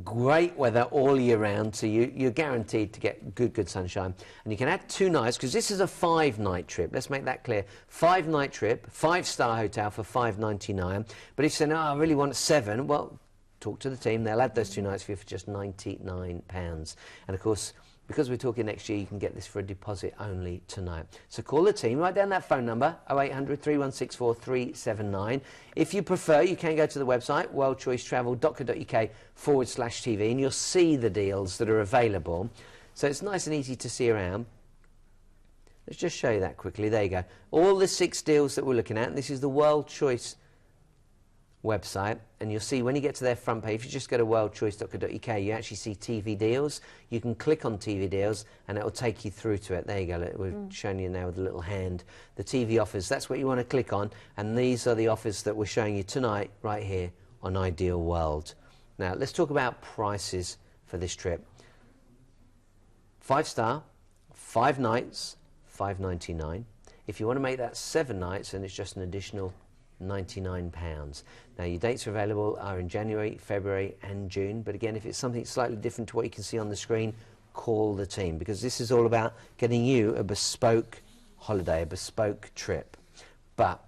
Great weather all year round, so you're guaranteed to get good sunshine. And you can add 2 nights, because this is a 5-night trip. Let's make that clear. 5-night trip, 5-star hotel for $5.99. But if you say, no, I really want 7, well, talk to the team. They'll add those 2 nights for you for just £99. And of course, because we're talking next year, you can get this for a deposit only tonight. So call the team, write down that phone number, 0800 316 4379. If you prefer, you can go to the website, worldchoicetravel.co.uk/TV, and you'll see the deals that are available. So it's nice and easy to see around. Let's just show you that quickly. There you go. All the 6 deals that we're looking at, and this is the Worldchoice website, and you'll see when you get to their front page, if you just go to worldchoice.co.uk, you actually see TV deals. You can click on TV deals and it will take you through to it. There you go. We're showing you now with a little hand. The TV offers, that's what you want to click on, and these are the offers that we're showing you tonight right here on Ideal World. Now let's talk about prices for this trip. 5-star, 5 nights, $5.99. If you want to make that 7 nights, then it's just an additional £99. Now your dates available are in January, February and June, but again, if it's something slightly different to what you can see on the screen, call the team, because this is all about getting you a bespoke holiday, a bespoke trip. But,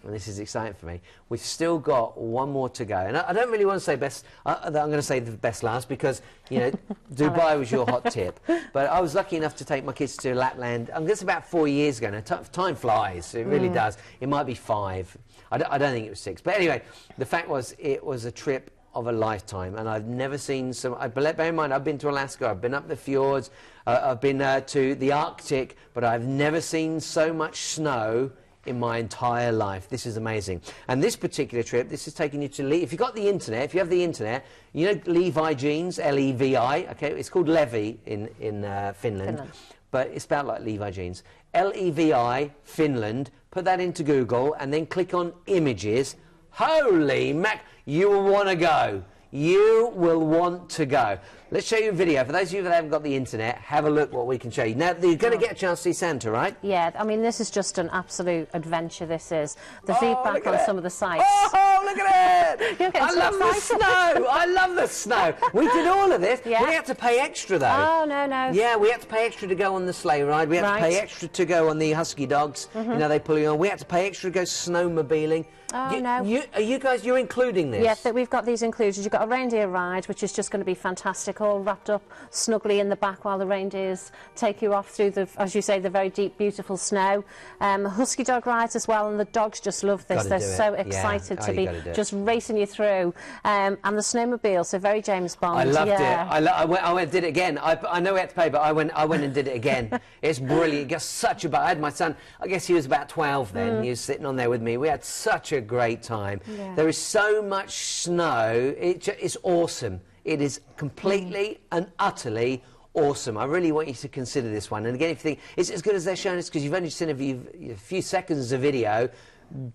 and this is exciting for me, we've still got 1 more to go, and I don't really want to say best, I'm going to say the best last, because, you know, Dubai was your hot tip, but I was lucky enough to take my kids to Lapland, I guess about 4 years ago. Now time flies, it really does. It might be 5, I don't think it was 6, but anyway, the fact was it was a trip of a lifetime, and I've never seen some. Bear in mind, I've been to Alaska, I've been up the fjords, I've been to the Arctic, but I've never seen so much snow in my entire life. This is amazing. And this particular trip, this is taking you to if you've got the internet, if you have the internet, you know Levi jeans, L-E-V-I, okay, it's called Levi in Finland, but it's about like Levi jeans. L-E-V-I, Finland, put that into Google and then click on images. Holy mac, you will want to go. You will want to go. Let's show you a video. For those of you that haven't got the internet, have a look what we can show you. Now, you're going to get a chance to see Santa, right? Yeah, I mean, this is just an absolute adventure, this is. The feedback on some of the sites. Oh, look at it! I love the snow! I love the snow! We did all of this. Yeah. We had to pay extra, though. Oh, no. Yeah, we had to pay extra to go on the sleigh ride. We had to pay extra to go on the husky dogs. You know, they pull you on. We had to pay extra to go snowmobiling. Oh, no. You're including this? Yes, we've got these included. You've got a reindeer ride, which is just going to be fantastic, all wrapped up snugly in the back while the reindeers take you off through the, as you say, the very deep, beautiful snow. Husky dog rides as well, and the dogs just love this. They're so excited to be just racing you through. And the snowmobile, so very James Bond. I loved it. I went and did it again. I know we had to pay, but I went and did it again. It's brilliant. It gets such a... I had my son, I guess he was about 12 then. He was sitting on there with me. We had such a great time. There is so much snow. It's awesome. It is completely and utterly awesome. I really want you to consider this one. And again, if you think it's as good as they're showing us, because you've only seen a few seconds of video,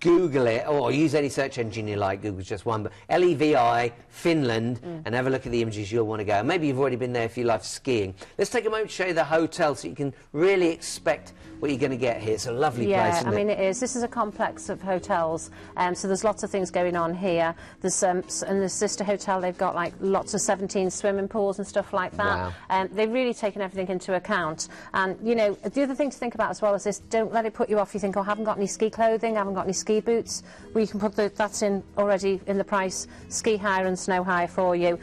Google it, or use any search engine you like. Google's just one, but LEVI, Finland, and have a look at the images you'll want to go. Maybe you've already been there if you love skiing. Let's take a moment to show you the hotel so you can really expect what you're going to get here. It's a lovely place, isn't it? Yeah, I mean, it is. This is a complex of hotels, so there's lots of things going on here. There's in the sister hotel, they've got like lots of 17 swimming pools and stuff like that. Wow. They've really taken everything into account. And, you know, the other thing to think about as well is this, don't let it put you off. You think, oh, I haven't got any ski clothing, I haven't got any ski boots. Well, you can put that's in already in the price, ski hire and snow hire for you.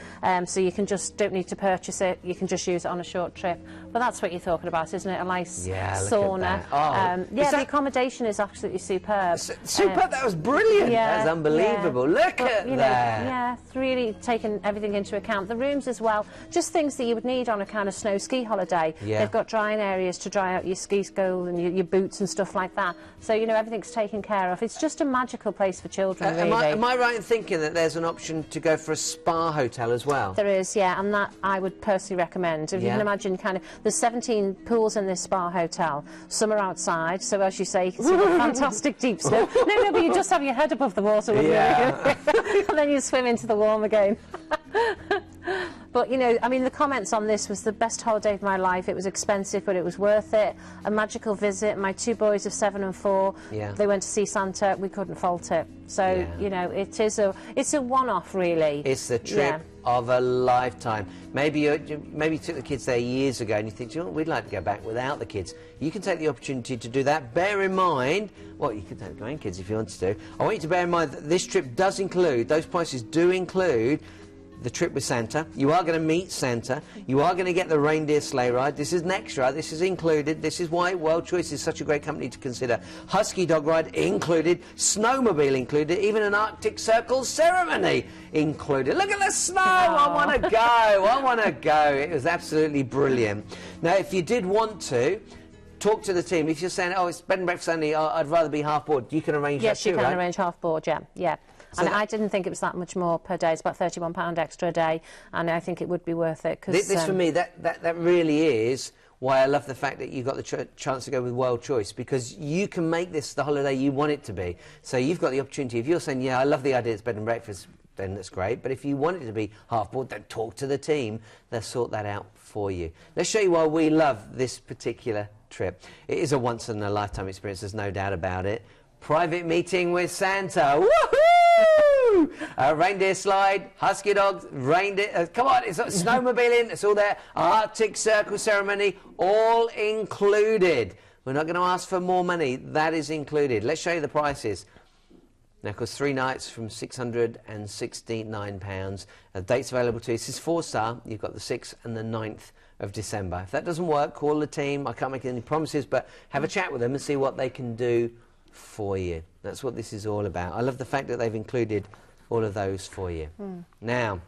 So you can just, don't need to purchase it, you can just use it on a short trip. But that's what you're talking about, isn't it? A nice sauna. The accommodation is absolutely superb. Superb, that was brilliant. That's unbelievable. Look at that. Yeah, it's really taken everything into account. The rooms as well, just things that you would need on a kind of snow ski holiday. They've got drying areas to dry out your ski school and your boots and stuff like that. So, you know, everything's taken care of. It's just a magical place for children, really. Am I right in thinking that there's an option to go for a spa hotel as well? There is, yeah, and that I would personally recommend. If you can imagine, kind of, there's 17 pools in this spa hotel. Some are outside, so as you say, you can see the fantastic deep snow. No, but you just have your head above the water, wouldn't you? And then you swim into the warm again. But, you know, I mean, the comments on this was the best holiday of my life. It was expensive, but it was worth it. A magical visit. My two boys of 7 and 4, they went to see Santa. We couldn't fault it. So, you know, it's a one-off, really. It's the trip of a lifetime. Maybe you took the kids there years ago and you think, you know what, we'd like to go back without the kids. You can take the opportunity to do that. Bear in mind, well, you could take the grandkids if you wanted to. I want you to bear in mind that this trip does include, those prices do include the trip with Santa. You are going to meet Santa. You are going to get the reindeer sleigh ride. This is an extra. This is included. This is why Worldchoice is such a great company to consider. Husky dog ride included. Snowmobile included. Even an Arctic Circle ceremony included. Look at the snow. I want to go. I want to go. It was absolutely brilliant. Now, if you did want to, talk to the team. If you're saying, oh, it's bed and breakfast only, I'd rather be half board, you can arrange that too, right? Yes, you can arrange half board, yeah. So and I didn't think it was that much more per day. It's about £31 extra a day, and I think it would be worth it. Cause, this for me, that really is why I love the fact that you got the chance to go with Worldchoice, because you can make this the holiday you want it to be. So you've got the opportunity. If you're saying, yeah, I love the idea it's bed and breakfast, then that's great. But if you want it to be half board, then talk to the team. They'll sort that out for you. Let's show you why we love this particular trip. It is a once-in-a-lifetime experience, there's no doubt about it. Private meeting with Santa. Woohoo! Reindeer slide, husky dogs, reindeer. Come on, it's snowmobiling, it's all there. Arctic Circle ceremony, all included. We're not going to ask for more money, that is included. Let's show you the prices. Now, of course, 3 nights from £669. Dates available to you. This is 4-star. You've got the 6th and the 9th of December. If that doesn't work, call the team. I can't make any promises, but have a chat with them and see what they can do for you. That's what this is all about. I love the fact that they've included all of those for you. Now,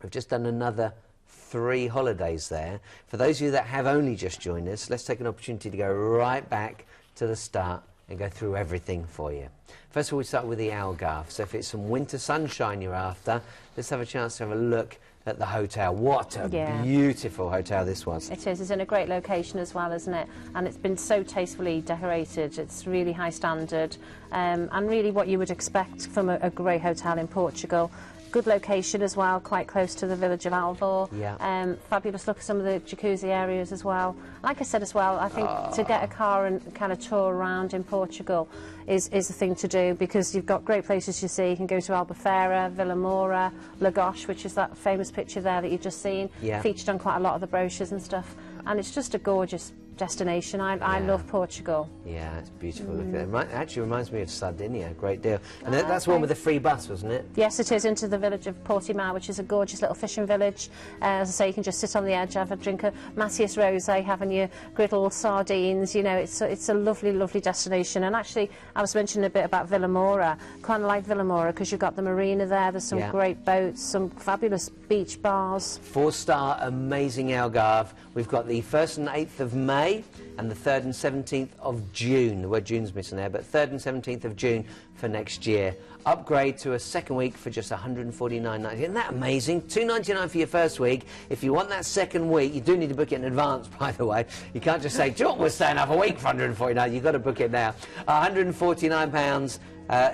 we've just done another 3 holidays there. For those of you that have only just joined us, let's take an opportunity to go right back to the start and go through everything for you. First of all, we start with the Algarve. So if it's some winter sunshine you're after, let's have a chance to have a look at the hotel. What a beautiful hotel this was. It is. It's in a great location as well, isn't it? And it's been so tastefully decorated. It's really high standard, and really what you would expect from a great hotel in Portugal. Good location as well, quite close to the village of Alvor. Yeah. Fabulous look at some of the jacuzzi areas as well. Like I said as well, I think to get a car and kind of tour around in Portugal is the thing to do, because you've got great places you see. You can go to Albufeira, Vila Moura, Lagos, which is that famous picture there that you've just seen, featured on quite a lot of the brochures and stuff. And it's just a gorgeous destination. I love Portugal. Yeah, it's beautiful. Look at it. Actually reminds me of Sardinia a great deal. And that's one with the free bus, wasn't it? Yes, it is, into the village of Portimao, which is a gorgeous little fishing village. As I say, you can just sit on the edge, have a drink of Matthias Rosé, having your griddle sardines. You know, it's a lovely, lovely destination. And actually, I was mentioning a bit about Vila Moura. Kind of like Vila Moura because you've got the marina there. There's some great boats, some fabulous beach bars. 4-star, amazing Algarve. We've got the 1st and 8th of May and the 3rd and 17th of June. The word June's missing there, but 3rd and 17th of June for next year. Upgrade to a second week for just $149.90. Isn't that amazing? $299 for your first week. If you want that second week, you do need to book it in advance, by the way. You can't just say, John, we'll stay another week for $149. You've got to book it now. £149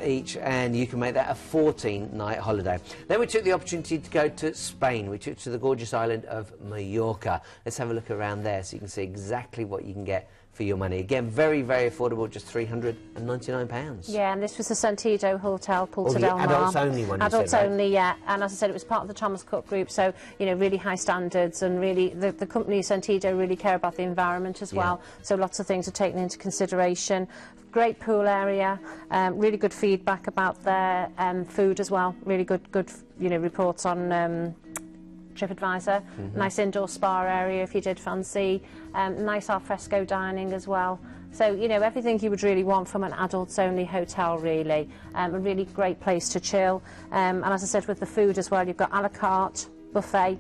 each, and you can make that a 14-night holiday. Then we took the opportunity to go to Spain. We took to the gorgeous island of Mallorca. Let's have a look around there so you can see exactly what you can get for your money. Again, very, very affordable, just £399. Yeah, and this was the Sentido Hotel, Puerto del Mar. Adults only one, Adults you said, right? only, yeah. And as I said, it was part of the Thomas Cook Group, so, you know, really high standards, and really, the company Sentido really care about the environment as well. So lots of things are taken into consideration. Great pool area, really good feedback about their food as well. Really good, you know, reports on TripAdvisor. Nice indoor spa area if you did fancy. Nice al fresco dining as well. So, you know, everything you would really want from an adults-only hotel, really. A really great place to chill. And as I said, with the food as well, you've got a la carte buffet,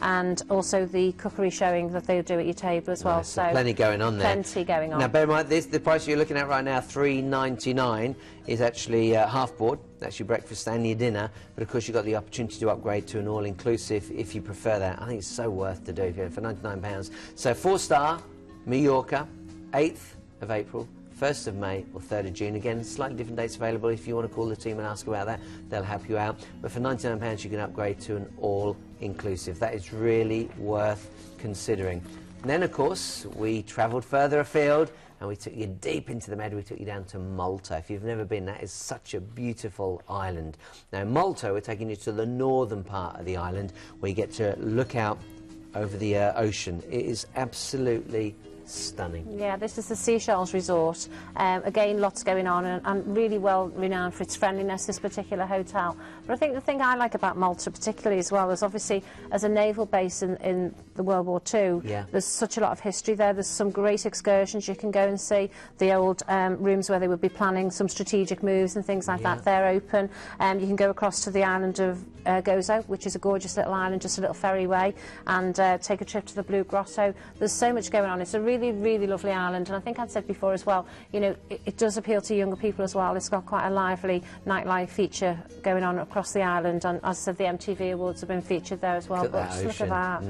and also the cookery showing that they'll do at your table as well. So plenty going on there. Plenty going on. Now, bear in mind, the price you're looking at right now, $399, is actually half board. That's your breakfast and your dinner. But of course, you've got the opportunity to upgrade to an all-inclusive if you prefer that. I think it's so worth to do for £99. So 4-star, Mallorca, 8th of April, 1st of May or 3rd of June. Again, slightly different dates available. If you want to call the team and ask about that, they'll help you out. But for £99, you can upgrade to an all-inclusive. That is really worth considering. And then, of course, we travelled further afield and we took you deep into the Med. We took you down to Malta. If you've never been, that is such a beautiful island. Now, in Malta, we're taking you to the northern part of the island where you get to look out over the ocean. It is absolutely stunning. Yeah, this is the Seychelles Resort. Again, lots going on, and really well renowned for its friendliness, this particular hotel. But I think the thing I like about Malta particularly as well is, obviously, as a naval base in the World War II, there's such a lot of history there. There's some great excursions you can go and see. The old rooms where they would be planning some strategic moves and things like that, they're open. You can go across to the island of Gozo, which is a gorgeous little island, just a little ferryway, and take a trip to the Blue Grotto. There's so much going on. It's a really, really lovely island, and I think I'd said before as well, you know, it does appeal to younger people as well. It's got quite a lively nightlife feature going on across the island, and as I said, the MTV Awards have been featured there as well. Look at that ocean. Look at that.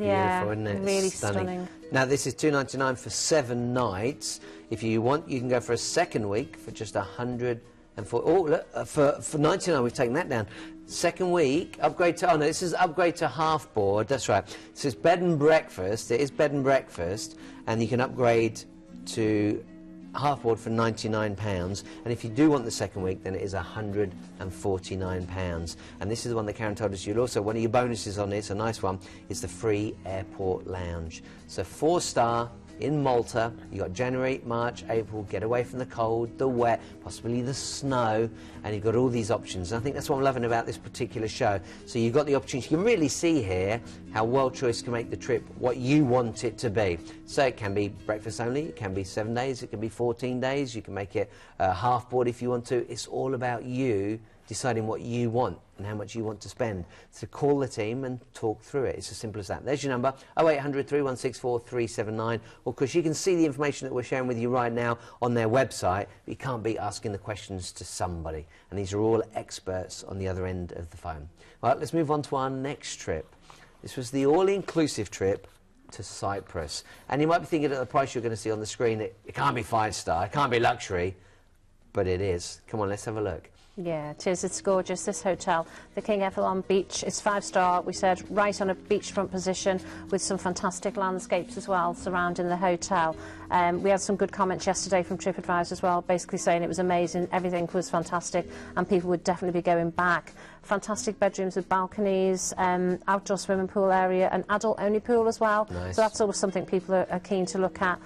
Beautiful, isn't it? Really stunning. Now, this is $299 for 7 nights. If you want, you can go for a second week for just $140. Oh, look, for 99, we've taken that down. Second week, upgrade to, oh no, this is upgrade to half board, that's right. This is bed and breakfast, it is bed and breakfast, and you can upgrade to half board for £99, and if you do want the second week, then it is £149. And this is the one that Karen told us you'll also, one of your bonuses on this, a nice one, is the free airport lounge. So 4-star, in Malta, you've got January, March, April, get away from the cold, the wet, possibly the snow, and you've got all these options. And I think that's what I'm loving about this particular show. So you've got the opportunity, you can really see here how Worldchoice can make the trip what you want it to be. So it can be breakfast only, it can be 7 days, it can be 14 days, you can make it half board if you want to. It's all about you deciding what you want and how much you want to spend. So call the team and talk through it. It's as simple as that. There's your number, 0800 3164 379. Or of course, you can see the information that we're sharing with you right now on their website, but you can't beat asking the questions to somebody. And these are all experts on the other end of the phone. Well, let's move on to our next trip. This was the all-inclusive trip to Cyprus. And you might be thinking at the price you're going to see on the screen, it can't be 5-star, it can't be luxury, but it is. Come on, let's have a look. Yeah, it is. It's gorgeous, this hotel. The King Evelyn Beach is 5-star, we said, right on a beachfront position with some fantastic landscapes as well surrounding the hotel. We had some good comments yesterday from TripAdvisor as well, basically saying it was amazing, everything was fantastic, and people would definitely be going back. Fantastic bedrooms with balconies, outdoor swimming pool area, an adult-only pool as well. Nice. So that's always something people are keen to look at.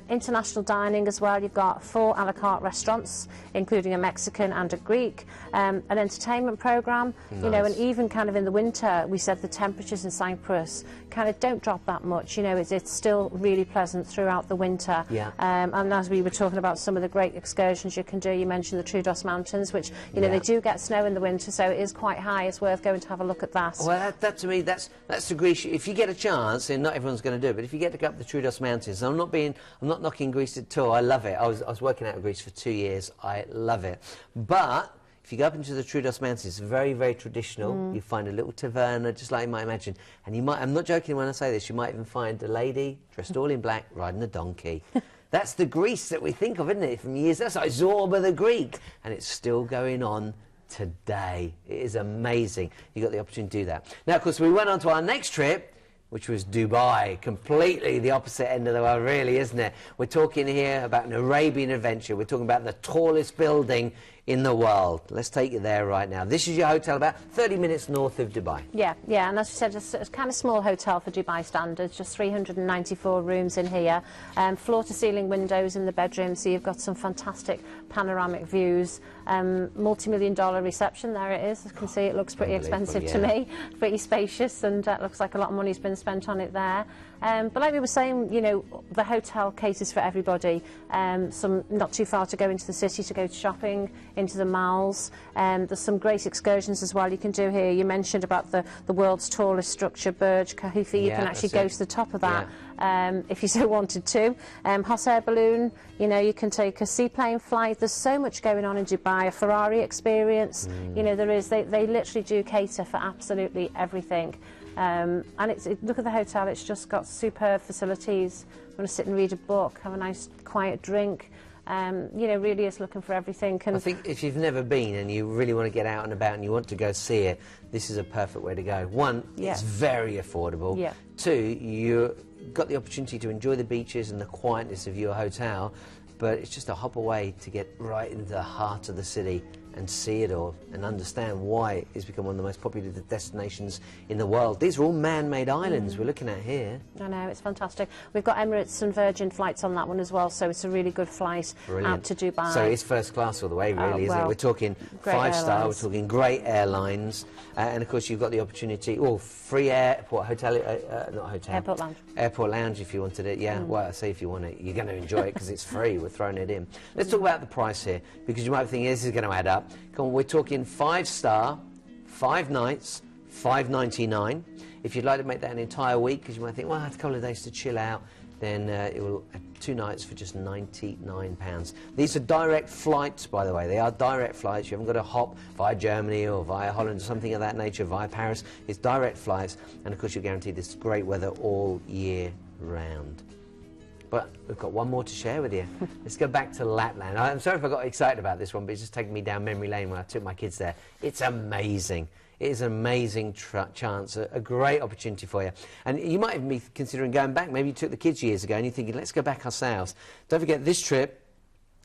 International dining as well. You've got 4 a la carte restaurants, including a Mexican and a Greek. An entertainment programme, nice. You know, and even kind of in the winter, we said the temperatures in Cyprus kind of don't drop that much. You know, it's still really pleasant throughout the winter. Yeah. And as we were talking about some of the great excursions you can do, you mentioned the Troodos Mountains, which, you know, yeah. they do get snow in the winter, so it is quite high. It's worth going to have a look at that. Well, that to me, that's the Greece. If you get a chance, and not everyone's going to do it, but if you get to go up the Troodos Mountains, I'm not knocking Greece at all. I love it. I was working out of Greece for 2 years. I love it. But if you go up into the Troodos Mountains, it's very, very traditional. You find a little taverna, just like you might imagine. And you might, I'm not joking when I say this, you might even find a lady dressed all in black riding a donkey. That's the Greece that we think of, isn't it, from years? That's like Zorba the Greek. And it's still going on today. It is amazing. You got the opportunity to do that. Now, of course, we went on to our next trip, which was Dubai. Completely the opposite end of the world, really, isn't it? We're talking here about an Arabian adventure. We're talking about the tallest building in the world. Let's take you there right now. This is your hotel about 30 minutes north of Dubai. Yeah, and as you said, it's a kind of small hotel for Dubai standards, just 394 rooms in here, floor-to-ceiling windows in the bedroom, so you've got some fantastic panoramic views, multi-million-dollar reception, there it is. You can see it looks pretty expensive to me, pretty spacious, and looks like a lot of money's been spent on it there. But like we were saying, you know, the hotel caters for everybody. Some not too far to go into the city to go shopping, into the malls. There's some great excursions as well you can do here. You mentioned about the world's tallest structure, Burj Khalifa. You can actually go to the top of that if you so wanted to. Hot air balloon, you know, you can take a seaplane flight. There's so much going on in Dubai, a Ferrari experience. You know, there is. They literally do cater for absolutely everything. And look at the hotel, it's just got superb facilities. You want to sit and read a book, have a nice quiet drink. You know, really is looking for everything. And I think if you've never been and you really want to get out and about and you want to go see it, this is a perfect way to go. One, it's very affordable. Yeah. Two, you've got the opportunity to enjoy the beaches and the quietness of your hotel, but it's just a hop away to get right into the heart of the city and see it all and understand why it's become one of the most popular destinations in the world. These are all man-made islands we're looking at here. I know, it's fantastic. We've got Emirates and Virgin flights on that one as well, so it's a really good flight out to Dubai. So it's first class all the way, really, isn't it? We're talking 5-star, we're talking great airlines, and of course you've got the opportunity, free airport, hotel, not hotel. Airport lounge. Airport lounge if you wanted it, yeah. Well, I say if you want it, you're going to enjoy it because it's free, we're throwing it in. Let's talk about the price here, because you might be thinking this is going to add up. Come on, we're talking 5-star, 5 nights, $5.99. If you'd like to make that an entire week, because you might think, well, I have a couple of days to chill out, then it will 2 nights for just £99. These are direct flights, by the way. They are direct flights. You haven't got to hop via Germany or via Holland or something of that nature, via Paris. It's direct flights, and of course you're guaranteed this great weather all year round. But we've got one more to share with you. Let's go back to Lapland. I'm sorry if I got excited about this one, but it's just taking me down memory lane when I took my kids there. It's amazing. It is an amazing chance, a great opportunity for you. And you might even be considering going back. Maybe you took the kids years ago and you're thinking, let's go back ourselves. Don't forget, this trip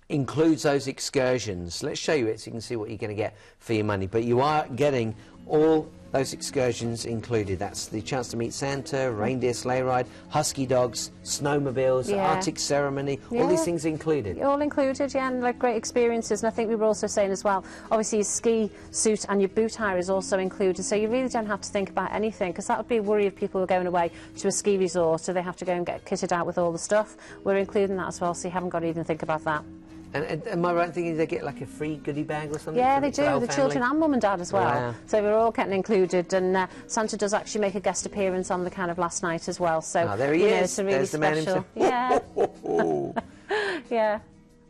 includes those excursions. Let's show you it so you can see what you're going to get for your money. But you are getting all those excursions included. That's the chance to meet Santa, reindeer sleigh ride, husky dogs, snowmobiles, Arctic ceremony, all these things included. All included, yeah, and like great experiences. And I think we were also saying as well, obviously your ski suit and your boot hire is also included, so you really don't have to think about anything, because that would be a worry if people were going away to a ski resort, so they have to go and get kitted out with all the stuff. We're including that as well, so you haven't got to even think about that. And am I right in thinking they get like a free goodie bag or something? Yeah, they do, the children and mum and dad as well. Wow. So we're all getting included, and Santa does actually make a guest appearance on the kind of last night as well. So there he is. It's a really There's the man special. himself. Yeah. Yeah.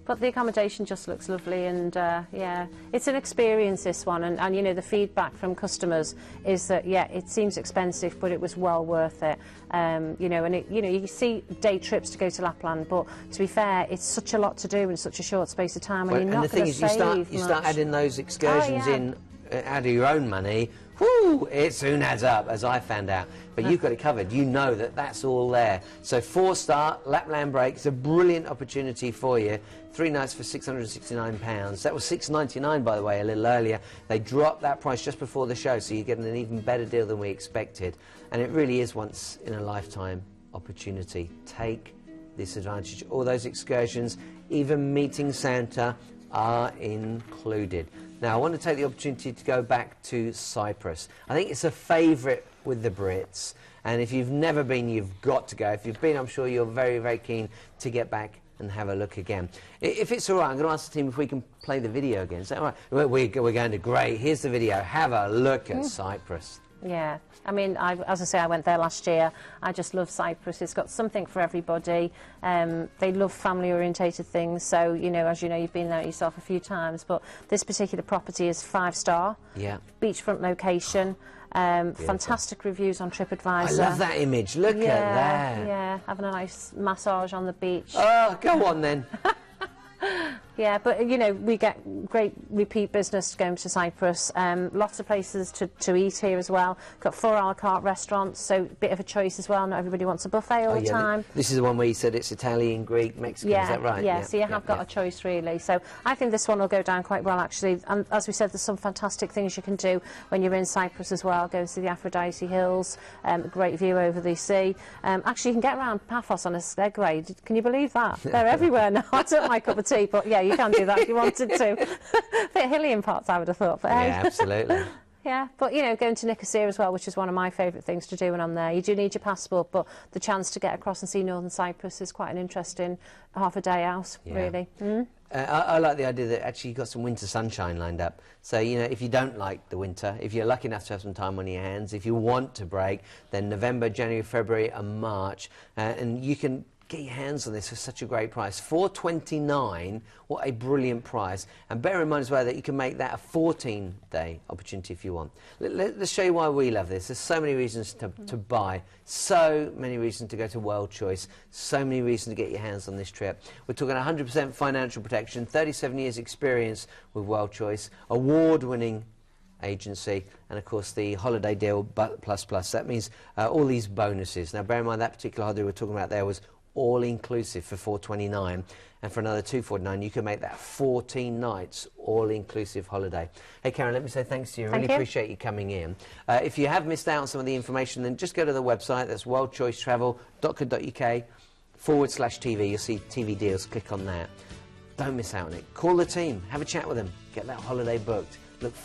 But the accommodation just looks lovely, and yeah, it's an experience, this one, and you know, the feedback from customers is that, yeah, it seems expensive, but it was well worth it. You know, and it, you know, you see day trips to go to Lapland, but to be fair, it's such a lot to do in such a short space of time, and you're not going to save much. And the thing is, you start adding those excursions in out of your own money. Whoo, it soon adds up, as I found out. But you've got it covered. You know that that's all there. So 4-star Lapland break is a brilliant opportunity for you. 3 nights for £669. That was £699, by the way, a little earlier. They dropped that price just before the show, so you're getting an even better deal than we expected. And it really is once in a lifetime opportunity. Take this advantage. All those excursions, even meeting Santa, are included. Now, I want to take the opportunity to go back to Cyprus. I think it's a favourite with the Brits, and if you've never been, you've got to go. If you've been, I'm sure you're very, very keen to get back and have a look again. If it's all right, I'm going to ask the team if we can play the video again. Is that all right? We're going to, great. Here's the video. Have a look at Cyprus. Yeah, I mean, as I say, I went there last year. I just love Cyprus. It's got something for everybody. They love family-orientated things. So, you know, as you know, you've been there yourself a few times. But this particular property is 5-star. Yeah. Beachfront location. Fantastic reviews on TripAdvisor. I love that image. Look at that. Yeah, having a nice massage on the beach. Oh, go on then. Yeah, but, you know, we get great repeat business going to Cyprus. Lots of places to eat here as well. Got 4 a la carte restaurants, so a bit of a choice as well. Not everybody wants a buffet all the time. This is the one where you said it's Italian, Greek, Mexican, is that right? Yeah, so you have got a choice, really. So I think this one will go down quite well, actually. And as we said, there's some fantastic things you can do when you're in Cyprus as well. Go to the Aphrodite Hills, a great view over the sea. Actually, you can get around Paphos on a Segway. Can you believe that? They're everywhere now. I don't like a cup of tea, but yeah, you can do that if you wanted to. A bit hilly in parts, I would have thought. But yeah, absolutely. Yeah, but, you know, going to Nicosia as well, which is one of my favourite things to do when I'm there. You do need your passport, but the chance to get across and see Northern Cyprus is quite an interesting half-a-day out, really. I like the idea that actually you've got some winter sunshine lined up. So, you know, if you don't like the winter, if you're lucky enough to have some time on your hands, if you want to break, then November, January, February and March, and you can get your hands on this for such a great price. $429, what a brilliant price. And bear in mind as well that you can make that a 14-day opportunity if you want. Let's show you why we love this. There's so many reasons to buy, so many reasons to go to Worldchoice, so many reasons to get your hands on this trip. We're talking 100% financial protection, 37 years experience with Worldchoice, award-winning agency, and of course the holiday deal plus. That means all these bonuses. Now bear in mind that particular holiday we're talking about there was all-inclusive for $429, and for another $249 you can make that 14 nights all-inclusive holiday. Hey Karen, let me say thanks to you. I really appreciate you coming in. If you have missed out on some of the information, then just go to the website. That's worldchoicetravel.co.uk/TV. You'll see TV deals. Click on that. Don't miss out on it. Call the team, have a chat with them, get that holiday booked.